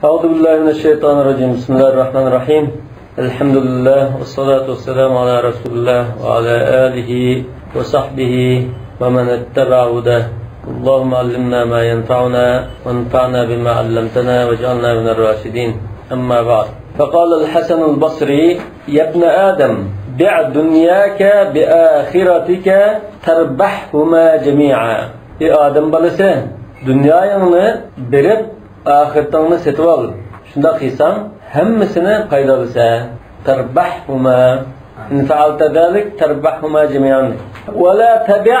Euzu billahi mineşşeytanirracim. Bismillahirrahmanirrahim. Elhamdülillah ve salatu vesselamu ala Resulillah ve ala alihi ve sahbihi ve men etteba'a da. Allahumme allimna ma yenfa'una ve enfa'na bima 'allamtana vec'alna minel raşidin. Amma ba'd. فقال الحسن البصري يا ابن آدم بع دنياك بآخرتك تربحهما جميعا. Ey Adem balası, dünyayını berip ahiretini setip al. Şunda kıysan hemmisini kaydalısa. Terbahhuma. İn fealte zalik terbahhuma cemiyan. Ve la tabi'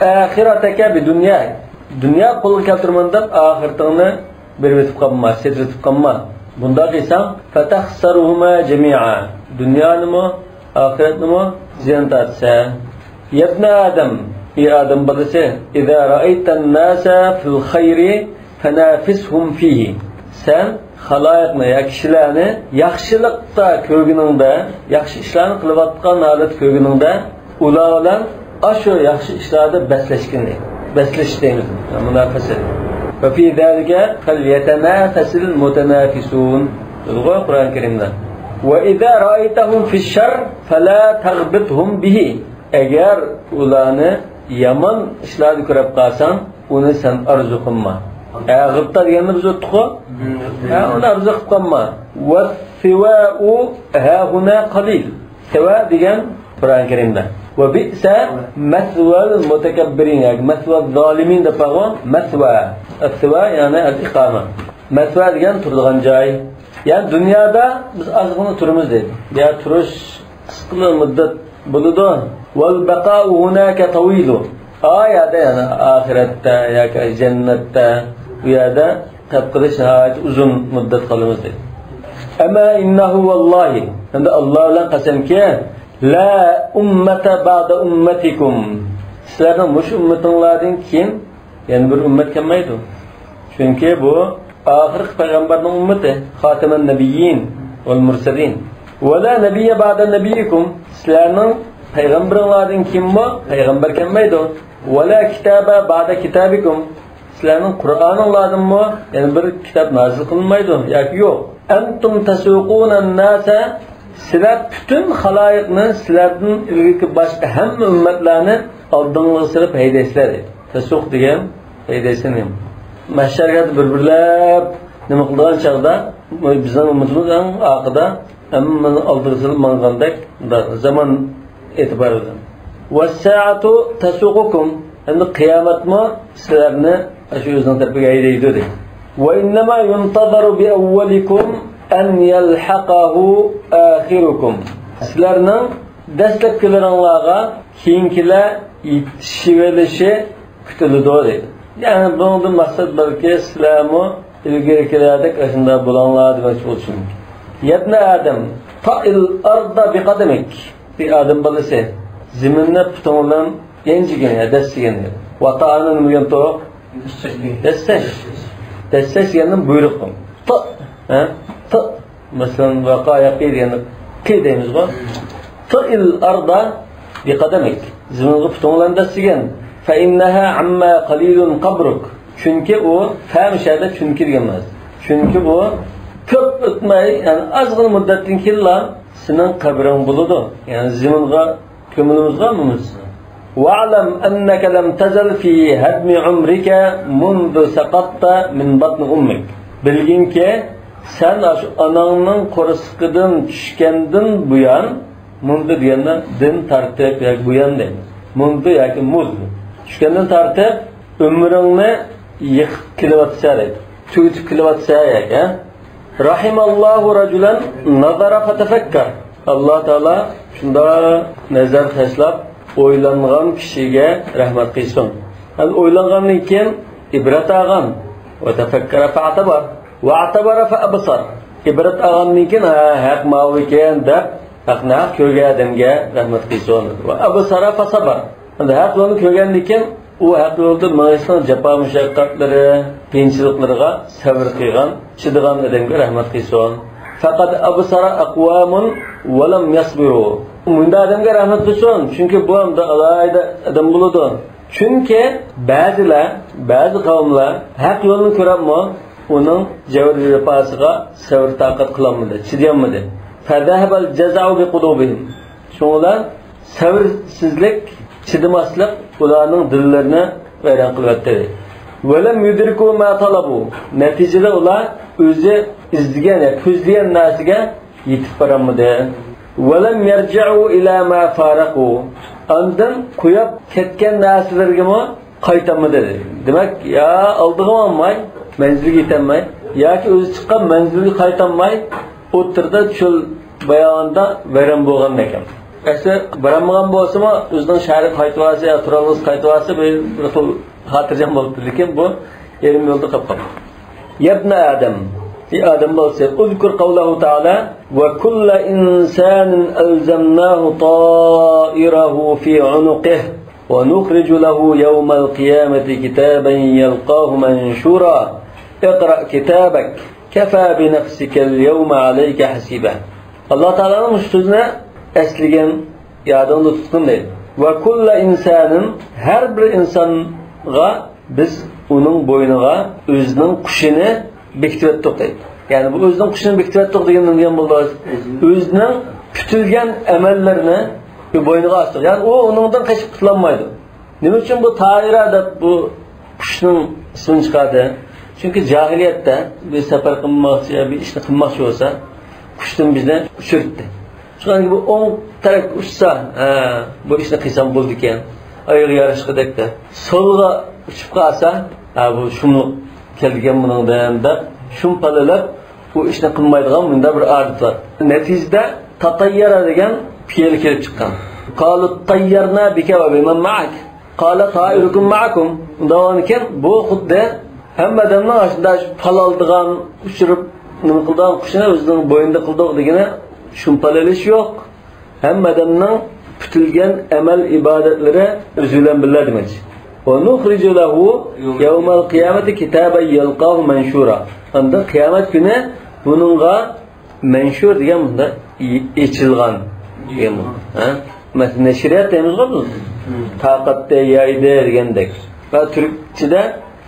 ahireteke bi dünya. Dünya kulu keltirmanda ahiretini berip kalma, setip kalma. Bunda kıysan fetahsaruhuma cemi'a. Dünyanı mı, ahiretini mi ziyan tartsa. Yebne Adem, ey Adem balası, İzâ ra'eyten nâse fil hayri fenafishum fihi. Sen halayıqni, ya kişilerini yaxşılıkta köygününde, yaxşı işlerini kılıvatkan halet köygününde ula olan aşu yaxşı işlerde besleşkinlik. Besleş deyimiz. Münafese. Ve fî zâlike felyetenâfesil mutenâfisûn. Zulgâ Kur'an-ı Kerim'de. Ve izâ ra'eytehum fişşer felâ teğbithum bihi. Eğer ulanı yaman işlerde körep kalsan, onu sen arzu kılma. Gıpta diyenini biz öttük o? Onu arzu kılma. Ve sivâ'u hâhuna qalil. Sivâ diyen Kur'an-ı Kerim'de. Ve bi'se mesvel mutekebbirin. Yani mesvel zalimin de pağı mesva. Sivâ yani el-ikâme. Mesva diyen turduğun cay. Yani dünyada biz azgını turumuz değil. Ya turuş kısıklı müddet buludu. Vel bekâ'u hunâke tavilu. Ayada yani ahirette ya cennette ya da tabkılı şahit uzun müddet kalımız değil. Ama innehu vallahi. Hem de Allah'la kasem ki la ummete ba'da ummetikum. Sizlerden muş ümmetinlerden kim? Yani bir ümmet kemmaydı. Çünkü bu ahir peygamberin ümmeti. Hatemen nebiyyin vel murselin. Ve la nebiyye ba'da nebiyyikum. Sizlerden peygamberlerden kim bu? Peygamber kemmaydı. Ve la kitabe ba'da kitabikum. Sizlerden Kur'an'ın lazım mı? Yani bir kitap nazil kılınmaydı. Yani yok. Entum tesûkûnen nâse. Sizler bütün halayıkını, sizlerden ilgili başka hem ümmetlerini aldığınızı sırıp heydesler. Tesûk diyen heydesini. Mahşeriyat birbirlep nima qilgan chaqda bizning umidimiz eng oxirida hammani oldirsilib mangandek zaman e'tiboridan. Was-sa'atu tasuqukum. Endi qiyomatmi sizlarni shu o'zining tarafiga haydaydi dedi. Wa innama yuntazaru bi awwalikum an yalhaqahu akhirukum. Sizlarning dastlabkilaringlarga keyingilar yetishivelishi kutiladi dedi. Yani bunun maksat belki İslam'ı ilgirikilerdek aşında bulanlar demek olsun. Yebne Adem ta'il arda bi kademik. Bir Adem balısı zeminne putanılan gencigene, destigene. Ve ta'anın müyento destek yanının buyrukum. Ta mesela vakaya qir yani qir deyimiz var. Ta'il arda bi kademik. Zeminne putanılan destigene. فَاِنَّهَا عَمَّا قَلِيلٌ قَبْرُكْ. Çünkü o fehmişerde çünkü diyemez. Çünkü bu köp ötmeyi yani azgın müddetin killa senin kabrin buludu. Yani ziminga kömülümüz var mı? وَعْلَمْ أَنَّكَ لَمْ تَزَلْ فِي هَدْمِ عُمْرِكَ مُنْذُ سَقَطَّ مِنْ بَطْنِ أُمِّكَ. Bilgin ki sen ananın korusukudun düşkendin bu yan mundu diyenler din tartip yak bu yan değil. Mundu yak muz. Düşkenden tartip ömrünü yıkıp kilovatsa dedi. Tüyütüp kilovatsa ya. Rahimallahu raculen nazara fatefekkar. Allah Teala şunda nazar taşlap oylanğan kişiye rahmet kılsın. Yani oylanğanın kim? İbret ağan. Ve tefekkara fa'tabar. Ve a'tabara fa'absar. İbret ağanın kim? Hak maviken de haqna köge adamga rahmet kılsın. Ve absara fasabar. Yani hak yolunu kögenlik kim? O hak yolda mağazdan cepa müşakkatlari, qiyinchiliklarga sabr qilgan, chidigan adamga rahmat qilsin. Faqat absara aqwamun wa lam yasbiru. Bunda adamga rahmat qilsin. Çünkü bu hamda alayda adam bo'ladi. Çünkü bazı kavimler hak yolunu ko'rapmi, onun cevr vefasıga sabr taqat qılanmadı, çidiyamadı. Fadahbal jaza'u bi qulubihim. Şoňalar sabrsizlik, çidimaslik ularning dillarini vayron qilyapti. Velam yudriku ma talabu. Neticede ular o'zi izlagan, ko'zlagan narsaga yetib borolmadi. Velam yarji'u ila ma faraqu. Andan qo'yib ketgan narsalarga qaytamadi. Demak, ya oldiga olmay, manzilga yetolmay, yoki o'zi chiqqan manzilga qaytamay, o'tirda cho'l bayonida vayron bo'lgan ekan. Asli baramgan bo'lsa-mu, o'zining shahri qaytwasi, turalg'is qaytwasi bir xil xotirjam bo'libdi, lekin bu yerim yo'lda qolib qoldi. Yabna Adam, Adam bo'lsa, uzkur qawlahu ta'ala va kullu insanin alzamnahu ta'irahu fi 'unuqihi va nukhriju lahu yawmal qiyamati kitaban yalqahu manshura. Iqra kitabak kafa bi nafsika al-yawma 'alayka hasiba. Allah Ta'ala'nın sözüne esligen yadında tutun deydi. Ve kulla insanın her bir insanga biz onun boynuğa özünün kuşunu bekitip ettik deydi. Yani bu özünün kuşunu bekitip ettik degan bo'ldi. Özünün kütülgen emellerini boynuğa açtık. Yani o onundan kaçıp tutulanmaydı. Nima uchun bu ta'ira deb bu qushning ismini chiqardi? Çünkü cahiliyette bir safar qilmoqchi, bir ishni qilmoqchi bo'lsa, qushdan bizni uchirdi. Çünkü bu 10 taraf uçsa, bu ishni qilsam bo'ldi ekan. Oyog'i yarashqidekda. Solga uchib qolsa, bu shumliq kelgan buningdan deb shumpalalab bu ishni qilmaydigan bunda bir odat bor. Natijada tatayyara degan fe'l kelib chiqqan. Qalu tayyarna bika va biman ma'ak. Qala ta'irukum ma'akum. Davanken bu xuddi hammadan aslında palaldigan, uçurup nima qilgan qushni o'zining bo'yinda qildi degani shumpalalish yo'q. Hammadan putilgan amal ibodatlari o'zi bilan birga demoqchi. Wa nukhriju lahu yawmal qiyamati kitaban yalqahu manshura. Anda qiyomat kuni buningga manshur degan bunda echilgan degan. Mesela neşriyat deymiz mi? Taqatda yaydi degandek. Va turkchada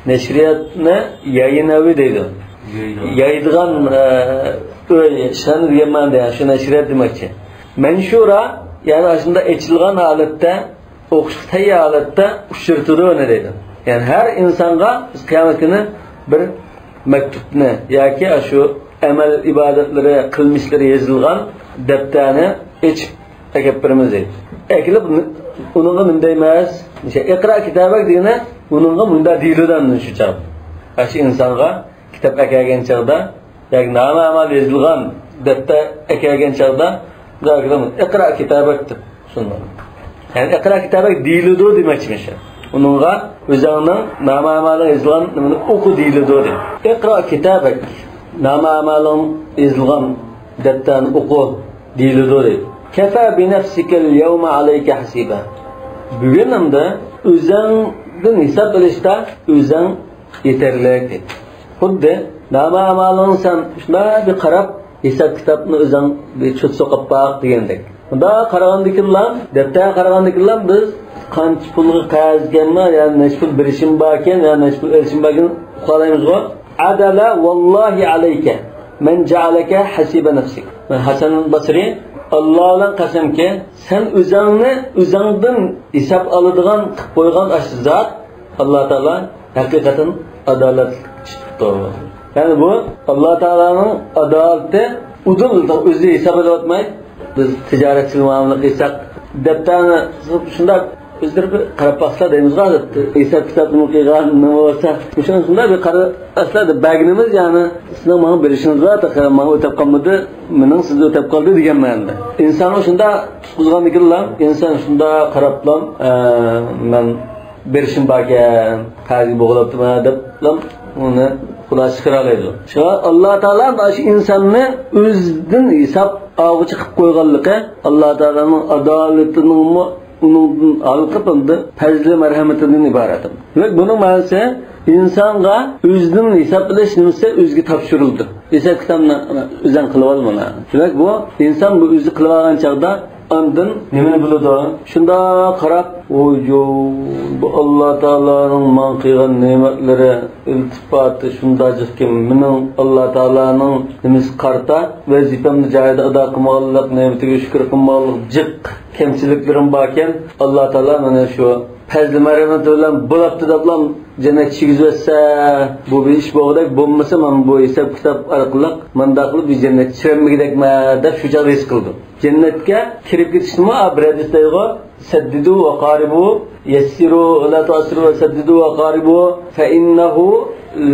neşriyatni yayinavi deydi. Yaydigan şan degan de, şu neşriyat demoqchi. Manshura yani aslında echilgan holatda, o'qishga tayyor holatda ushirtidi uni deydi. Yani her insonga biz qiyomat kuni bir maktubni yoki shu amal ibodatlari, qilmishlari yozilgan daftarni echib akib birimiz deydi. Ekilib uningga bunday emas, iqra kitobak degani uningga bunda deyilgan shu chaq. Shu insonga kitob akagan chaqda yoki nama amal yozilgan daftar akagan chaqda iqra kitobak deb sunnan. Yani iqra kitobak deyiladi demoqchimiz. Uningga o'zining nama amali yozilgan nimani o'qi deyiladi deydi. Iqra kitobak nama amaling yozilgan daftarni o'qi deyiladi deydi. Kafa bi nafsika al-yawma 'alayka hasiba. Bugun hamda o'zingdan hisob olishda o'zing yetarlik deydi. Xuddi nama amaling sen shunday bir qarab hisob kitobni o'zing bir chut so'qib baq degandek. Bunda qaragandikilar, daftar qaragandikilar biz qancha pulga qarzganmi, ya'ni necha pul berishim bor ekan, ya'ni necha pul olishim bor ekan qo'laymiz-ku. Adala wallahi alayka man ja'alaka hasiba nafsik. Hasan al-Basri Allah'ın qasamki sen o'zingdan hisob oladigan qilib qo'ygan ash zot Alloh taolo haqiqatan adolatli chiqdi. Yani bu Allah Teala'nın adaleti udul o'zi hisob etmaydi. Biz tijoratchi muomala qilsak, daftarni shunday o'zlar bir qarab baqsa deymiz odatda. Hisob kitobni o'qigan nima bo'lsa, shunday bir qarab aslida bagnimiz, ya'ni sizning menga berishiniz va men o'tab qolmadi, mening sizni o'tab qoldi degan ma'noda. Inson shunda tutqizgan ekanlar, inson shunda qarablam, men berishim bor ekan, qazi bo'g'labdimi deb uni xulosa chiqaralaydi. Shu Alloh taolo shu insonni o'zidan hisob olg'ichi qilib qo'yganligi Alloh taolaning adolatining uningdan alqibindi fazli marhamatidan iborat. Demak, buning ma'nosi insonga o'zidan hisob qilish nimasi o'ziga topshirildi. Hisob kitobni o'zing qilib olmana. Demak, bu inson bu o'zi qilib olgan chaqda Ondan nimani biladi? Shunda qarab, oyo bu Alloh taolaning men qilgan ne'matlari, iltifoti shundajikki, mening Alloh taolaning nimasi qarta vazifamni joyida ado qilmoqlik, ne'matiga shukr qilmoqlik, jiq kamchiliklarim bor ekan, Alloh taolo mana shu fazli marhamat bilan bo'libdi deblam jannat chigizsa, bu bir ish bo'g'dak bo'lmasa, men bu hisob kitob orqali menda qilib jannat chiramigidekma deb shu joy his qildim. Jannatga kirib ketishni abradisdaygo saddidu va qaribu yassiru la ta'siru va saddidu va qaribu fa innahu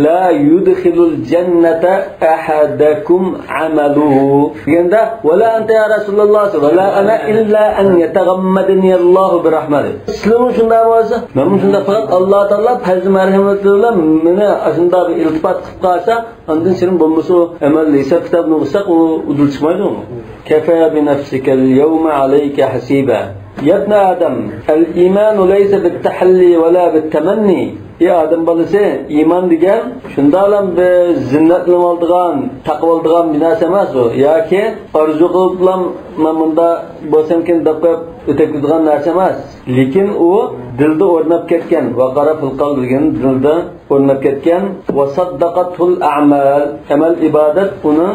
la yudkhilul jannata ahadakum amaluhu. Deganda wala anta ya Rasululloh wala ana illa an yataghammadani Alloh bi rahmatihi. Sizlar shunda bo'lsa, men shunda faqat Alloh taolo fazl marhamati bilan meni shunda bir iltifot qilib qolsa, ondan sening bo'lmasa amal hisob kitobni o'qisaq u udul chiqmaydimi? Kafa bi nafsika al-yawma alayka hasiba. Ya ibn Adam, al-iman laysa bit-tahalli wala bit-tamanni. Ya adam balası iman degan shundalam biz zinnatlanib oldigan, taqib oldigan bir narsa emas u. Yoki orzu qilib men bunda bo'lsamkin deb qo'yib o'takadigan narsa emas. Lekin u dilda o'rnab ketgan, va qarafil qalb degan dilda o'rnab ketgan va saddaqatul a'mal, amal ibodat uni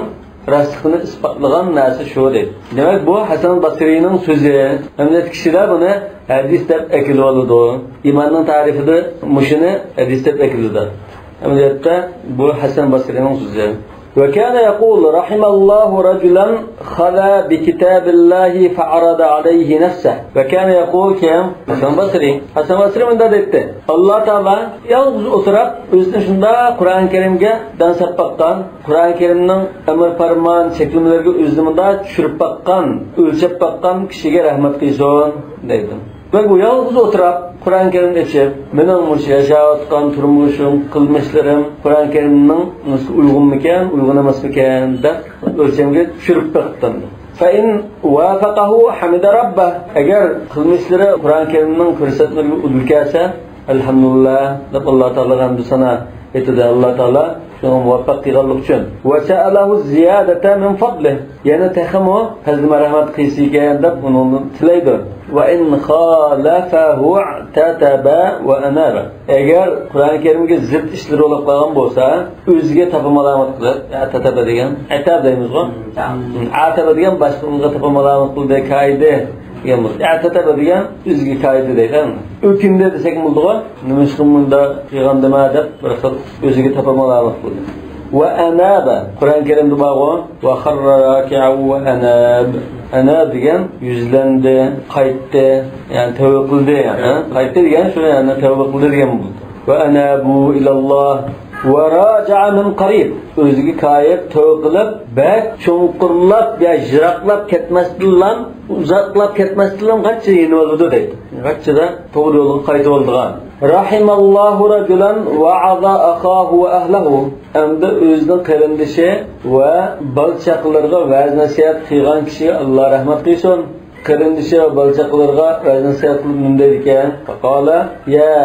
rastligini isbotlagan narsa shu deydi. Demak bu Hasan Basriyning so'zi. Hamda kishilar buni hadis deb akil oladi. İmanning ta'rifida mushuni hadis deb akiladi. Hamda bu Hasan Basriyning so'zi. وكان يقول رحم الله رجلا خلا بكتاب الله فعرض عليه نفسه. وكان يقول كم Hasan Basri bunda deydi. Allah Taala yalnız oturup özünü şunda Kur'an-ı Kerim'e dansap bakkan, Kur'an-ı Kerim'nin emir farman çekimlerine özünde düşürüp bakkan, ölçüp bakkan kişiye rahmet kılsın deydi. Ve bu yalnız oturup Kur'an-ı Kerim'de içip, benim yaşayotgan turmuşum, kılmışlarım, Kur'an-ı Kerim'nin nasıl uygun miken, uygunamas miken de ölçemge düşürüp baktım. فَاِنْ وَافَقَهُ حَمِدَ رَبَّهُ. Eğer kılmışları Kur'an-ı Kerim'nin fırsatları ulukası, elhamdülillah, Allah Teala hamdü sana etedi Allah Teala. Şunu muvaffak kılmak için. وَسَأَلَهُ الزِّيَادَةَ مِنْ فَضْلِهِ. Yani tehamo hazm rahmet kıysiken de bunu tileydi. وَاِنْ خَالَفَهُ اَعْتَتَبَ وَاَنَابَ. Eğer Kur'an-ı Kerim'e zıt işleri olup kalan bolsa, özge tapılmalarmak kılır. اَعْتَتَبَ degen, etab deyimiz o. اَعْتَبَ degen başkalarına tapılmalarmak kılır diye kaide. اَعْتَتَبَ degen özge kaide deyken. Ökümde desek bulduğu, nümeşkımında yığandıma edip, özge tapılmalarmak kılır. وَاَنَابَ. Kur'an-ı Kerim'de bağı وَخَرَّ رَاكِعَوْ وَاَنَابَ. Ana degan yüzlendi, qaytdi, yani tövbe qildi yani. Qaytdi degan shuni yani tövbe qildi degan bo'ldi. Va anabu ilalloh va raja'a min qarib. O'ziga qayib tövbe qilib, bak cho'nqurlab, ya yiroqlab ketmasdan, uzoqlab ketmasdan qancha yeni oldi deydi. Qanchada to'g'ri yo'lga qaytib oldigan. Rahimallohu rajulan wa'aza akahu wa ahlihi. Endi o'zining qarindishi va balchaqlarga va'z nasihat qilgan kishi Alloh rahmat qilsin. Qarindishi va balchaqlarga va'z nasihat qilib bunday ekan. Faqala ya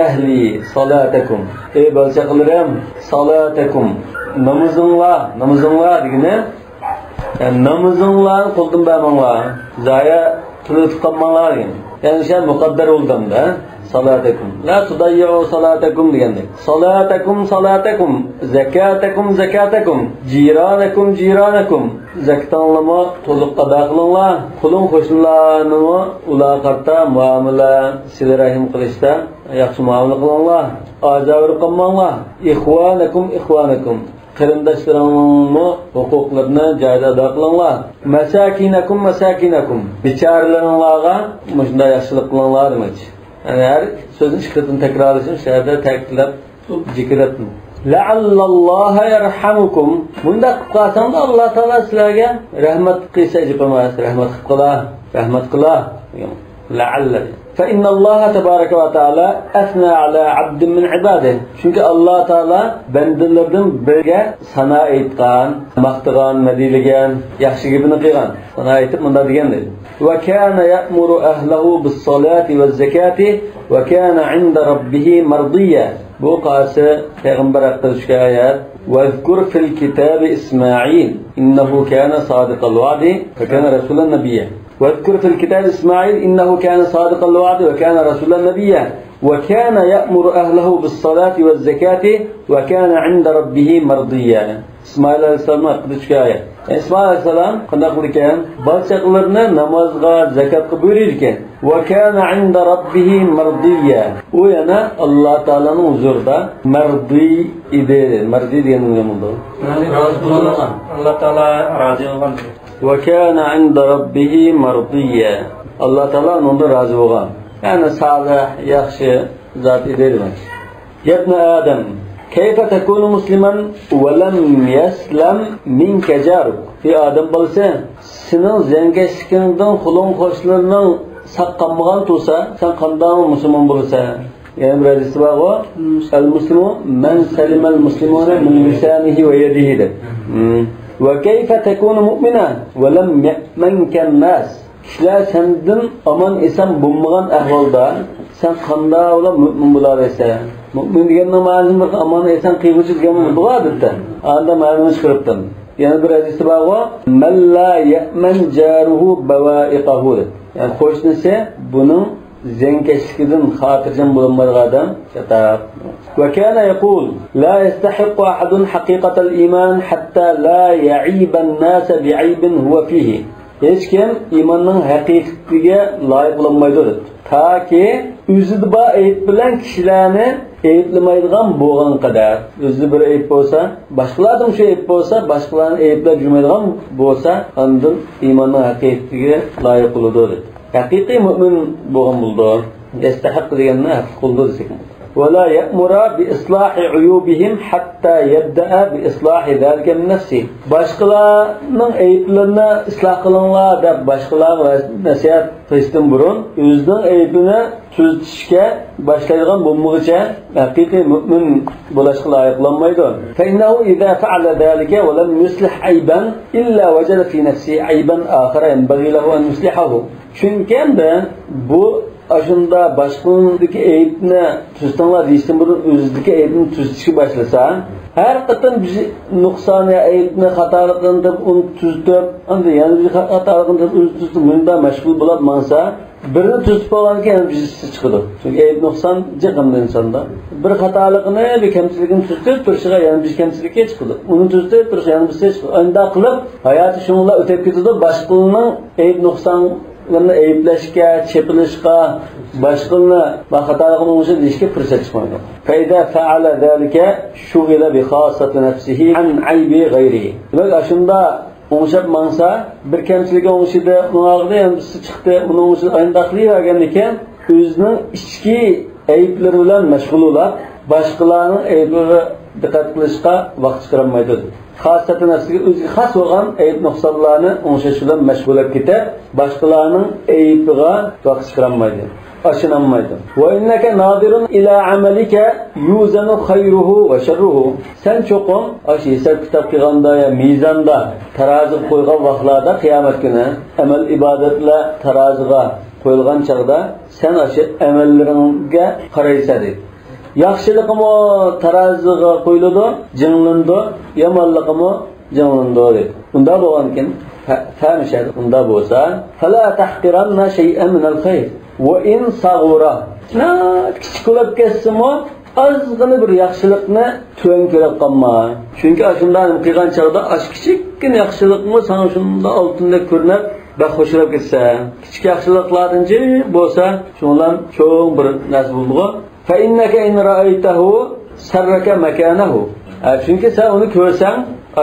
ahli salatakum. Ey balchaqlarim, salatakum. Namazinglar degani. Yani namazinglar qo'ldan bermanglar. Zaya turib qolmanglar degan. Yani şey muqaddar oldumda. Salatakum la tudayyu salatakum degandek. Salatakum zakatakum zakatakum jiranakum zakatlanma to'liq qada qilinglar. Qulun qo'shnilarni ular qarta muomala sila rahim qilishda yaxshi muomala qilinglar. Azavr qilmanglar. Ikhwanakum qarindoshlaringni huquqlarini joyida ado qilinglar. Masakinakum bechoralaringlarga shunday yaxshilik qilinglar demoqchi. Yani her sözün şıkkatını tekrarlasın, şehirde tekrarlap, zikrettin. La'allallaha yerhamukum. Bunda kıpkasan da Allah Teala sizlerge rahmet kıysa cipamayız. Rahmet kıla. La'alla. فإن الله تبارك وتعالى أثنى على عبد من عباده. Çünkü Allah Teala bendelerden birge sana aytgan, maqtagan, madiligan, yaxshi gibini qilgan. Sana aytib bunda degandir. Ve kana ya'muru ahlihi bis-salati vez-zakati ve kana 'inda rabbih mardiya. Bu qasi Peygamber hakkında ayet. وَاذْكُرْ فِي الْكِتَابِ إِسْمَاعِيلَ إِنَّهُ كَانَ صَادِقَ الْوَعْدِ وَكَانَ رَسُولًا نَبِيًّا. واذكر في الكتاب إسماعيل إنه كان صادق الوعد وكان رسولا نبيا وكان يأمر أهله بالصلاة والزكاة وكان عند ربه مرضيا. İsmail Aleyhisselam'ın hakkında çıkan ayet. İsmail Aleyhisselam kandaqlıken balçaqlarını namazga, zakatga buyururken ve kana inda rabbihi mardiyya. O yana Allah Taala'nın huzurida mardi idi. Mardi degan nima bo'ldi? Allah Taala razı olgan. Ve kana inda rabbihi mardiyya. Allah Taala onda razı bo'lgan. Yani salih, yaxshi zot edi demak. Ibn Adam كيف تكون مسلما ولم يسلم منك جارك في آدم balsa sening zangeşliginden xulun xoşlarının saqqanmagan tursa sen qanday musulmon bo'lasan? Yani bir hadis var o. El-muslimu men salimal muslimuna min lisanihi ve yadihi. Ve keyfe tekunu mu'mina ve lem ye'menken nas. Kişiler senden aman esen bulmagan ahvalda sen qanday ola mu'min bo'lasan? Mu'min deganning ma'nosi bir aman esen qiyguchi degan bo'ladi bitta. Anda ma'noni chiqaribdim. Yana bir hadis bor o. Man la ya'man jaruhu bawa'iqahu. Yani qo'shnisi buning zenkashligidan xotirjam bo'lmagan odam chataq. Ve kana yaqul la yastahiqu ahadun haqiqatal iman hatta la ya'iba an-nas bi'aybin huwa fihi. Hech kim iymonning haqiqatiga loyiq bo'lmaydi. Taki o'zida bor ayb bilan kishilarni ayblamaydigan bo'lgan qadar, o'zida bir ayb bo'lsa, boshqalarning shu ayb bo'lsa, boshqalarni ayblab yurmaydigan bo'lsa, undan iymonning haqiqatiga loyiq bo'ladi. Haqiqiy mu'min bo'lgan bo'ldi. Yastahiq deganni haq qildi desak. ولا يأمر بإصلاح عيوبهم حتى يبدأ بإصلاح ذلك من نفسه. Başqalarning ayblarini isloh qilinglar deb başqalarga nasihat qilishdan burun o'zining aybini tuzatishga boshlaydigan bo'lmoqcha haqiqiy mu'min bo'lishga loyiqlanmaydi. فإنه إذا فعل ذلك ولم يصلح عيبا إلا وجد في نفسه عيبا آخر ينبغي له أن يصلحه. Çünkü bu aşında başqalarındaki aybni tuztinglar deyishdan burun o'zidagi aybni tuzatishga boshlasa, har qachon biz nuqson aybni xatoligini deb uni tuzatib, endi yana bir xatoligini deb o'zi tuzatib bunda mashg'ul bo'lib mansa, birini tuzatib olgan keyin bizsiz chiqadi. Chunki ayb nuqson jiqimda insonda. Bir xatoligini, bir kamchiligini tuzatib turishiga yana bir kamchilikka chiqadi. Uni tuzatib turish yana bir chiqadi. Unda qilib hayoti shunga o'tib ketadi, boshqalarning ayb nuqson ularni ayblashga, chepilishga, boshqalarni va xatoligini o'sha deyishga fursat chiqmaydi. Fayda fa'ala zalika shughila bi khassati nafsihi an aybi ghayrihi. Demak, shunda o'ngshab mansa, bir kamchiligi o'ngshida, unog'ida ham bisi chiqdi, uni o'ngshida ayndaqlayvergan ekan, o'zining ichki ayblari bilan mashg'ul bo'lib, boshqalarning ayblariga diqqat qilishga vaqt chiqarmaydi. Xassati nafsiga o'ziga xos bo'lgan ayb nuqsonlarni o'ngshash bilan mashg'ul bo'lib ketib, boshqalarning aybiga vaqt chiqarmaydi. Aşınanmaydı. Ve inneke nadirun ila amalika yuzanu khayruhu ve sharruhu. Sen çokum aşı hesap kitap qilganda ya mizanda tarozi qo'ygan vaqtlarda qiyomat kuni amal ibodatlar taroziga qo'yilgan chaqda sen aşı amallaringga qaraysan dedi. Yaxshiligimi taroziga qo'yiladi, jinglandi, yomonligimi jinglandi dedi. Unda bo'lgankin fahmishadi. Unda bo'lsa, fala tahqiranna shay'an min al-khayr. Ve in sagura. Kichik bo'lib ketsa-mo, ozgina bir yaxshilikni tuvan ko'rib qolma. Chunki shundan qilgan chaqda kichikkina yaxshilikmi sana shunda oltindek ko'rinib, baxo'shilab ketsa, kichik yaxshiliklardan bo'lsa, shundan cho'ng bir narsa bo'ldi. Fa innaka in ra'aytahu sarraka makanahu. Chunki sen uni ko'rsang,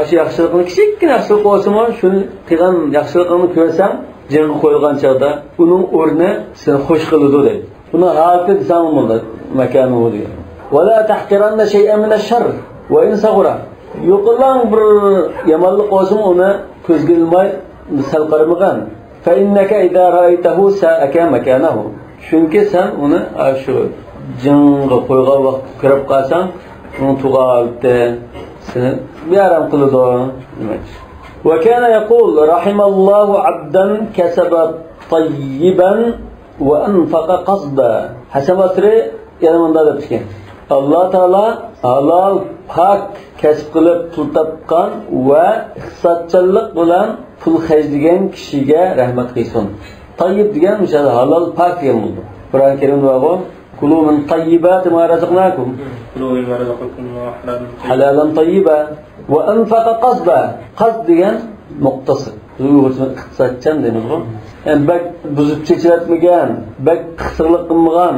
shu yaxshilikni kichikkina yaxshilik bo'lsa-mo, shuni qilgan yaxshilikni ko'rsang, jinga qo'yilgan chaqda uning o'rni seni xush qiladi dedi. Buni halqi zamonda makani bo'ldi. Va la tahqiranna shay'an min ash-sharr wa in saghura. Yo'qlan bir yomonlik bo'lsa uni ko'zga ilmay misal qaramagan. Fa innaka idza ra'aytahu sa'aka makanahu. Chunki sen uni shu jinga qo'ygan vaqt kirib qolsang, uni tug'aldi, seni bearam qiladi demak. وكان يقول رحم الله عبدا كسب طيبا وأنفق قصدا. Hasan Basri yana bunda deb chiqgan. Alloh taolo halol pak kasb qilib pul topgan va iqtisodchilik bilan pul xarjlagan kishiga rahmat qilsin. Tayyib degan o'sha halol pak degan bo'ldi. Qur'on Karimda bor. Kulu min tayyibati ma razaqnakum. Kulu mimma razaqakum halalan tayyiba va anfaqa qasba. Qasd degan muqtasid. iqtisodchan deymiz bu. Yani bak buzib chechratmagan, bak qisirlik qilmagan,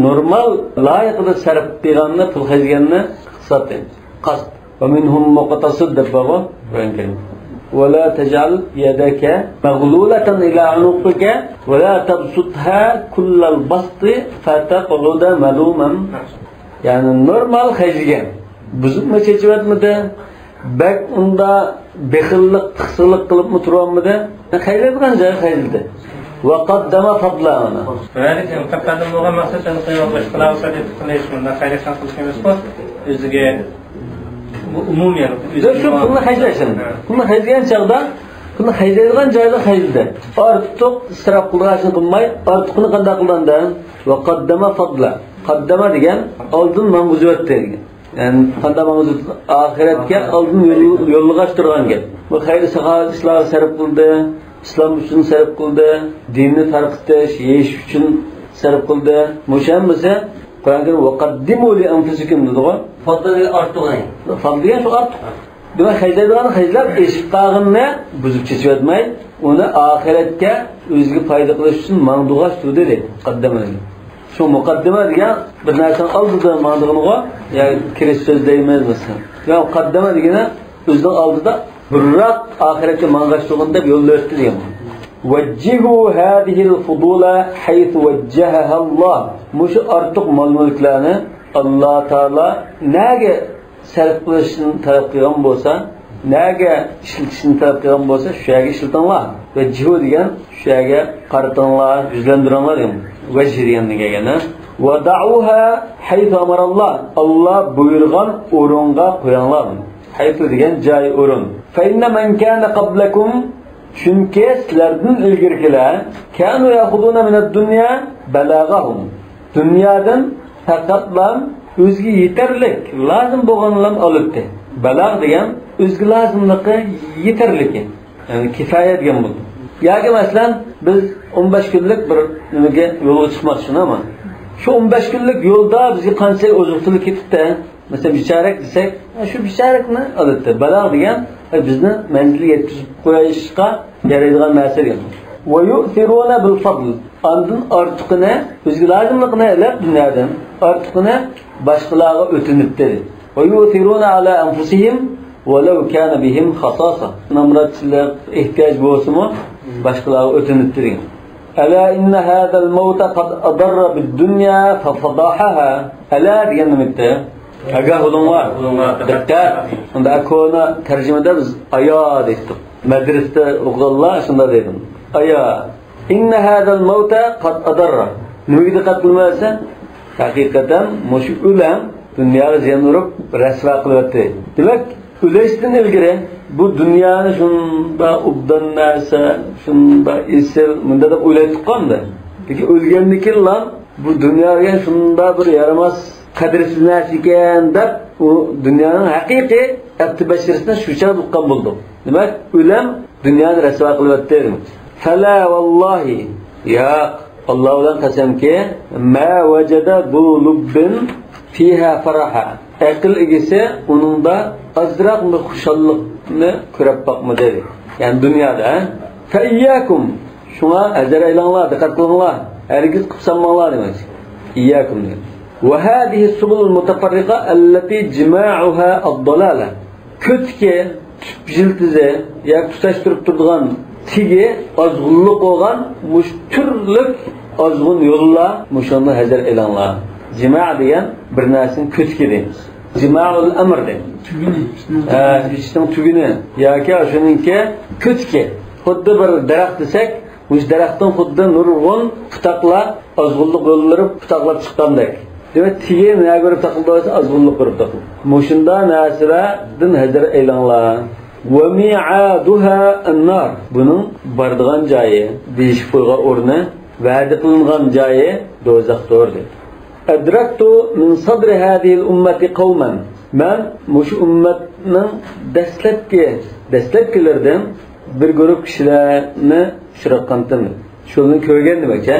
normal loyiqida sarf qilganni, pul xarjlaganni iqtisod deymiz. Qasd. Va minhum muqtasid deb bor. ولا تجعل يدك مغلولة إلى عنقك ولا تبسطها كل البسط فتقعد ملوما. Yani normal xarjlagan. Buzibmi chechvatmidi? Bak unda bexillik, qisirlik qilibmi turibmidi? Xarjlaydigan joyi xarjladi. Va qaddama fadlana. Lekin qaddam bo'lgan maqsaddan qo'yib qilsa deb qilish bunda xayriyat qilishimiz bor. O'ziga umumiyan shu pulni xarjlashim. Pulni xarjlagan chog'da pulni xarjlaydigan joyda xarjladi. Ortiq isrof qilishni qilmay, ortiqni qanday qilganda va qaddama fadla. Qaddama degan oldin ma'muziyat degan. Yani qanday ma'muziyat oxiratga oldin yo'lg'ashtirgan gap. Bu xayr saxovat ishlar sarf qildi, islom uchun sarf qildi, dinni tarqitish, yeyish uchun sarf qildi. Mushammisa Qur'onga vaqaddimu li anfusikum dedi. Fadli ortiqay. Fadliga shu ortiq. Demak, xarjlaydigan xarjlab eshib qolganni buzib chechvatmay, uni oxiratga o'ziga foyda qilish uchun ma'nudg'ashtir dedi. Qaddamani. Shu muqaddima degan bir narsani oldida ma'nudg'iniga, ya'ni kirish so'z deymiz masalan. Ya qaddama degani o'zining oldida burroq oxiratga ma'nudg'ashtirgan deb yo'l o'tdi degan. Wajjihu hadhihi al-fudula haythu wajjahaha Allah. Mush ortiq mol-mulklarni Alloh taolo nega sarf qilishni talab qilgan bo'lsa, nega ishlatishni talab qilgan bo'lsa, shu yerga ishlatinglar. Wajjihu degan shu yerga qaratinglar, yuzlantiringlar degan. Wajh degan degani. Wa da'uha haythu amarallah. Alloh buyurgan o'ringa qo'yinglar. Haythu degan joy, o'rin. Fa inna man kana qablakum Çünkü sizlerden ilgirkiler kanu yahuduna mined dunya balagahum. Dünyadan faqatlan o'zga yeterlik, lazım bo'lganlarni olibdi. Balag degan o'zga lazımligi yeterligi. Yani kifoya degan bo'ldi. Yoki masalan biz 15 kunlik bir nimaga yo'lga chiqmoqchimiz ama shu 15 kunlik yo'lda bizga qancha oziq-tulik ketibdi. Mesela bicharak desak, shu bicharakni olibdi. Balag degan bizni manzilga yetkazib qo'yishga yaraydigan narsa ekan. Va yu'thiruna bil fadl. Andın ortiqini, o'ziga lozimligini elab dunyodan ortiqini boshqalarga o'tinibdi. Va yu'thiruna ala anfusihim walau kana bihim khasasa. Namratchilar ehtiyoj bo'lsa-mu boshqalarga o'tinibdi. Ala inna hada al-mawt qad adarra bid-dunya fa fadahaha. Ala degan nimada? Aga olunlar. Dikkat. Unda akona tercümede biz aya deydik. Medresede okullar şunda dedim. Aya. İnne hadal mevte qad adarra. Nima dikkat qilmasa, haqiqatan mush o'lim dunyoga ziyon urib rasvo qilyapti. Demak, o'lishdan ilgari bu dunyoni shunda obdan narsa, shunda isil, bunda deb o'ylayotganda. Lekin o'lgandan keyin bu dunyoga shunda bir yaramas qadrsiz narsa ekan deb u dunyoning haqiqiy aqtibashirisini shucha tuqqan bo'ldi. Demak, o'lim dunyoni rasvo qilyapti. Fala vallahi ya Allah bilan qasamki ma wajada bu lubbin fiha faraha. Aql egisi uningda azroq bir xushallikni ko'rib boqmadi. Yani dunyoda fa iyyakum shunga azar aylanglar, diqqat qilinglar. Hargiz qilsanmanglar demak. Iyyakum. وهذه السبل المتفرقة التي جماعها الضلالة. Kötke, jiltize, yak tutaştırıp durduğun tigi, azgınlık olan, muş türlük azgın yolla, muşanlı hazır elanlar. Cima diyen bir nasin kötke deyimiz. Cima'ul emr deyimiz. İşte tügünü. Yaki aşınınki kötke. Xuddi bir daraxt desek, muş daraxtın xuddi nurg'un putakla, azgınlık yolları putaklap çıqqandek. Demek tiye neye göre takıldı olsa azgınlık görüp takıldı. Muşunda nasiradın hazır eylanlar. Ve mi'aduha an-nar. Bunun bardığan cayı, değişik koyga orna, vədi kılınğan cayı dozaqdır. Edraktu min sadri hadihil ummeti qavman. Men şu ümmetning dastlabkilardan bir guruh kishilarni uchratgandim. Shuni ko'rgan demakchi.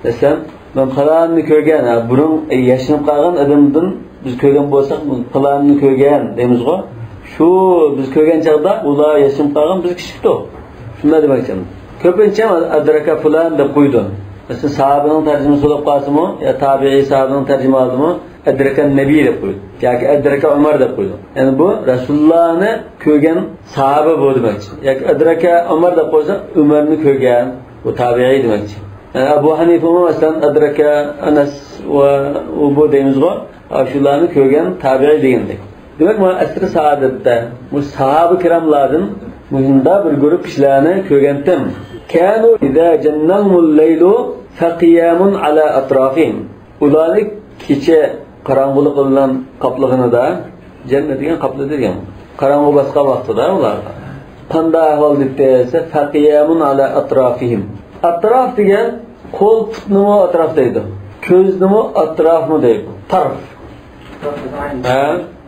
Desam, men falanni ko'rgan, burun yashinib qolgan odamdan biz ko'rgan bo'lsak, falanni ko'rgan deymiz-ku. Shu biz ko'rgan chaqda ular yashinib qolgan biz kishikdi. Shunday demakchi. Ko'pincha adraka fulan deb qo'ydi. Mesela sahabenin tercümesi olup qolsa-mı, ya tabi'i sahabenin tercüme oldi-mı, adraka nabiy deb qo'ydi. Yoki adraka Umar deb qo'ydi. Ya'ni bu Rasulullohni ko'rgan sahabe bu demakchi. Yoki adraka Umar deb qo'ysa, Umarni ko'rgan, bu tabi'i demakchi. Yani Abu Hanifa masalan adraka Anas va bu deymiz-ku, shularni ko'rgan tabi'i degandek. Demak, bu asr saodatda bu sahabe kiramlardan muhimda bir guruh kishilarni ko'rgandim. Kanu idza jannahumul laylu faqiyamun ala atrafihim. Ularni kecha qorong'ulik bilan qoplag'inida jannat degan qopli degan. Qorong'u basqa vaqtida ular qanday ahvol desa faqiyamun ala atrafihim. Atrof degan qo'l putni atrof deydi. Ko'zni atrofmi deydi. Taraf.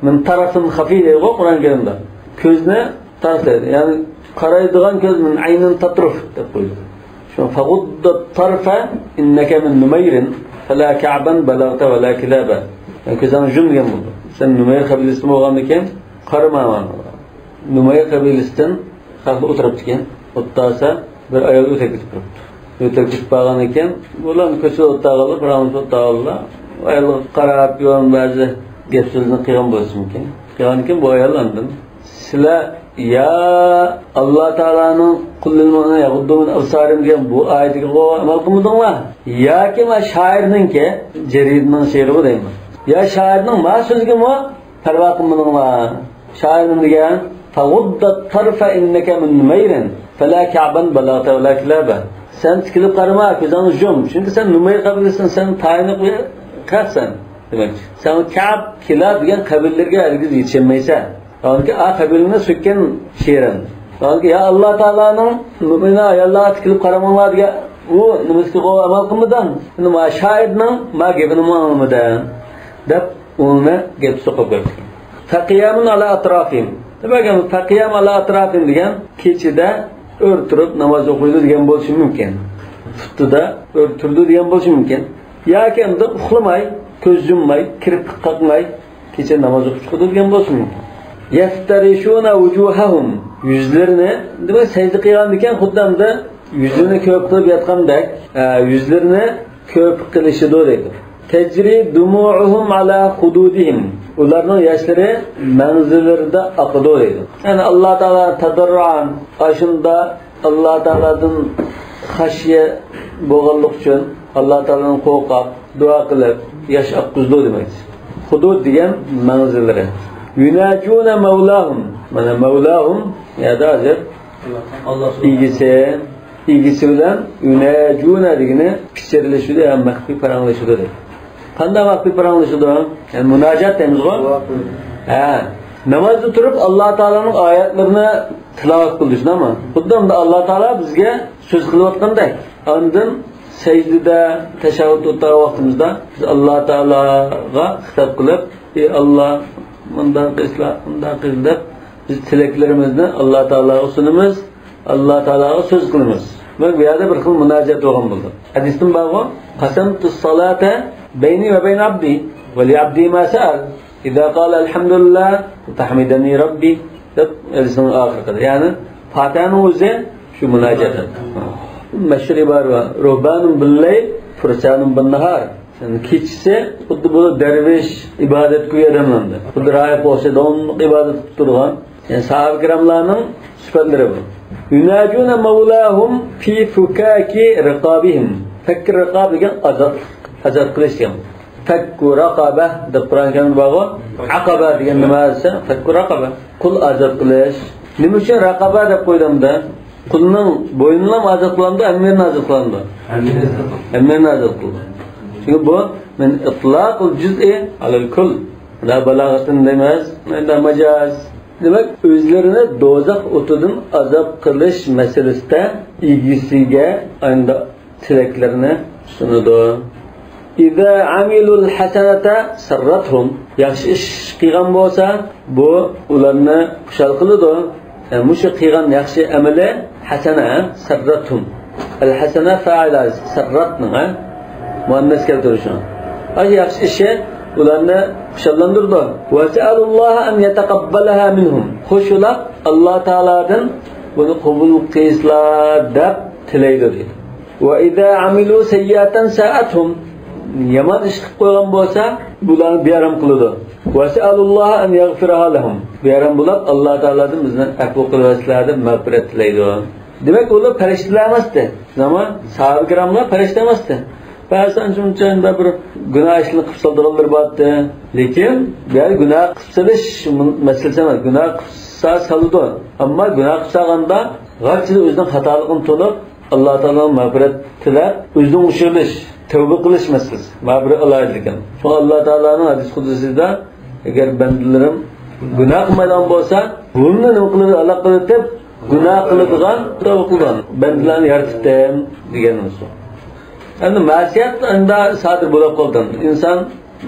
Min tarafin xafi deydi Qur'on karimda. Ko'zni taraf deydi. Ya'ni qaraydigan ko'z min aynin tatruf deb qo'ydi. Shu faguddat tarfa innaka min numayrin fala ka'ban balagta wala kilaba. Yani ko'zani jum degan bo'ldi. Sen Numayr qabilasidan bo'lganmikan, qaramaman. Numayr qabilasidan xalq o'tiribdi ekan. O'ttasa bir ayol o'tib ketibdi. O'tib ketib qolgan ekan, ular ko'chada o'tag'ilib, biroz o'tag'illar. Ayol qarab yo'l ba'zi gap so'zni qilgan bo'lsa mumkin. Qilgan ekan bu ayol andan sizlar ya Allah Ta'ala'nın kullil mu'minina yaghuddu min absarihim degan bu oyatiga amal qilmadinglar? Yoki ma shoirning ki Jaridning she'ri bu deyman. Ya shoirning ma so'ziga mo parvo qilmadinglar? Shoirning degan faguddat tarfa innaka min numayrin fala ka'ban balagta wala kilaba. Sen tikilib qarama, ko'zingni yum. Chunki sen Numayr qabilasidan sen tayinib qatsan demak. Sen Ka'b, Kilab degan qabillarga hargiz yetishmaysan. Çünkü kabilini sökken şiirin. Çünkü ya Allah Teala'nın müminine ayarlığa tikilip karamanlar diye bu nimiski o amal kılmadan ma şairinin ma gebini ma almadan dep onunla gelip sokup gördük. Faqiyamun ala atrafim. Demek ki faqiyam ala atrafim diyen keçide örtürüp namaz okuydu diyen bolşu mümkün. Tuttuda örtürdü diyen bolşu mümkün. Ya kendi uxlamay, köz yummay, kirip kalkmay keçe namaz okuydu diyen bolşu mümkün. Yeftarishuna wujuhahum yüzlerini demek secde qilgan ekan xuddamda yüzünü ko'p qilib yotgandek yüzlerini ko'p qilishidi deydi. Tajri dumu'uhum ala hududihim ularning yoshlari manzillarida oqidi deydi. Yani Allah Taala tadarruan ashunda Allah Taaladan xashiya bo'lganlik uchun Allah Taaladan qo'rqib duo qilib yosh oqizdi demak. Hudud degan manzillari. Yunacuna Mevlahum. Mana Mevlahum ya da hazır ilgisi bilen yunacuna degini pichirlashudi ham maxfiy paranglashudi. Qanday maxfiy paranglashudi? Yani munajat deymiz ku. Namazda turib Allah Taalaning oyatlarini tilovat qildi, shunami? Xuddamda Allah Taala bizga so'z qilayotgandek. Ondan sajdada tashahhud o'tirgan vaqtimizda biz Allah Taalaga xitob qilib, ey Allah bundan qilib biz tilaklarimizni Allah Taalaga sunamiz, Allah Taalaga so'z qilamiz. Bak bu yerda bir xil munojat bo'lgan bo'ldi. Hadisdan bor, qasamtus salata bayni va bayn abdi va li abdi ma sa'al. Idza qala alhamdulillah tahmidani rabbi deb hadisning oxirida. Ya'ni Fatiha'ning o'zi shu munojat. Mashhur ibora ruhbanun bil-layl fursanun bin-nahar. Yani kechisi xuddi bu dervish ibodat qilganlar. Xuddi rayib bo'lsa don ibodat qilib turgan. Yani sahabe kiramlarning sifatlari bu. Yunajuna mawlahum fi fukaki riqabihim. Fakr riqab degan azat qilish ham. Fakku raqaba deb Qur'on karimda bor. Aqaba degan nima desa? Fakku raqaba. Qul azat qilish. Nima uchun raqaba deb qo'ydimda? Qulning bo'ynidan azat qilindi, ammirni azat qilindi. Ammirni azat qilindi. Çünkü bu men itlaqul juz'i alal kull. La balag'atin demez, da majaz. Demek o'zlarini do'zax o'tidan azab qilish masalasida ilgisiga anda tilaklarini sunadi. İza amilul hasanata sarrathum. Yaxshi ish qilgan bo'lsa, bu ularni xushal qiladi. Mushu qilgan yaxshi amali hasana sarrathum. Al hasana fa'ila sarratna muannas keltirishi. Ay yaxshi ishi ularni xushallantirdi. Va sa'alulloha an yataqabbalaha minhum. Xushulab Alloh taoladan buni qabul qilslar deb tilaydi dedi. Va idza amilu sayyi'atan sa'athum. Yaman ish qilib qo'ygan bo'lsa, bularni beram qiladi. Va sa'alulloha an yaghfiraha lahum. Beram bo'lib Alloh taoladan bizni afv qilishlar deb mag'firat tilaydi. Demak, ular farishtalar emasdi. Zaman sahoba-kiramlar farishta emasdi. Ba'zan shuncha bir gunoh ishni qilib soldirganlar bordi. Lekin bu gunoh qilish masalasi emas. Gunoh qilsa soldi. Ammo gunoh qilganda g'archida o'zining xatoligini to'lib, Alloh taoladan mag'firat tilab, o'zining ushilish, tavba qilish masalasi. Mag'firat oladi ekan. Shu Alloh taolaning hadis qudusida agar bandalarim gunoh qilmagan bo'lsa, buni nima qiladi? Alloh qilib gunoh qiladigan, tavba qilgan bandalarni yaratdim degan so'z. Endi ma'siyat unda sodir bo'lib qoldi. Inson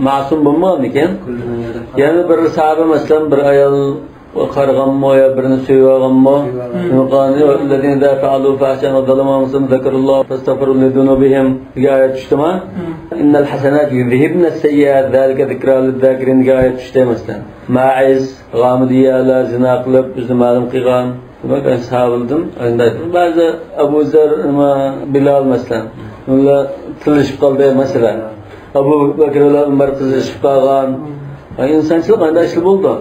ma'sum bo'lmagan ekan. Ya'ni bir sahoba masalan bir ayol qarg'anmo yo birini so'yganmo, qani alladina fa'alu fahshan va zalama zakarulloh fastaghfiru lidunubihim degan oyat tushdimi? Innal hasanat yuzhibna as-sayyi'at zalika zikra lil-zakirin degan oyat tushdi masalan. Ma'iz g'amidiyalar zina qilib o'zini ma'lum qilgan. Demak, sahobalardan ba'zi Abu Zar, Bilal masalan ular tilishib qoldi masalan. Abu Bakr va Umar tilishib qolgan. İnsanchilik qanday ish bo'ldi?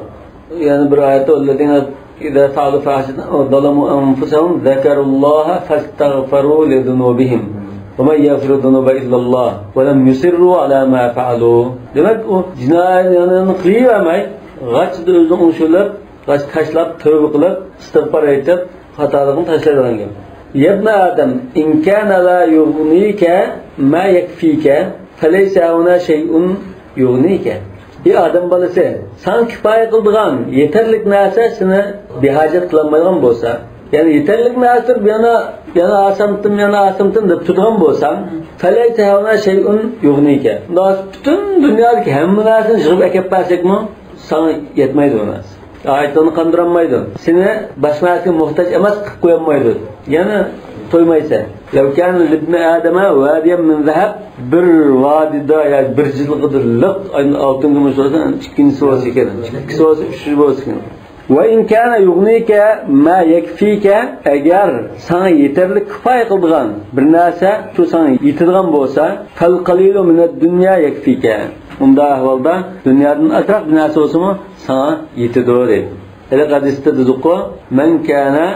Yani bir ayette "Ellezine idza fa'alu fahishatan aw zalamu anfusahum zakarulloha fastaghfiru lidunubihim ve men yaghfiru dunuba illalloh ve lam yusirru ala ma fa'alu." Demek o jinoyatni qilmay, g'achda o'zini ushulab, g'ach tashlab, tavba qilib, istig'for aytib, xatoligini tashlagan. Ibn Adam, in kana la yughnika ma yakfika, falaysa huna shay'un yughnika. Adam balası, sen kifoya qildigan yeterlik narsa seni behojat qilmaydigan bo'lsa, ya'ni yeterlik narsa yana asamtim deb turgan bo'lsang, falaysa huna shay'un yughnika. Butun dunyodagi hamma narsani yig'ib akab bersekmi, sana yetmaydi bu narsa. Aytini qandiranmaydi. Seni boshqa narsaga muhtoj emas qilib qo'ymaydi. Yana to'ymaysa. Law kana libni adama wadiyan min zahab, bir vadida ya bir jilg'idirliq oltinga bo'lsa, ikkinchisi bo'lsa kerak. Ikkisi bo'lsa, uchinchisi bo'lsa kerak. Va in kana yughnika ma yakfika, agar sana yetarli kifoya qildigan bir narsa shu sana yetadigan bo'lsa, fal qalilu min ad-dunya yakfika. Unda ahvolda dunyodan atrof bir narsa bo'lsa-mu, sana yetadi dedi. Ele hadisda dedik-ku, "Men kana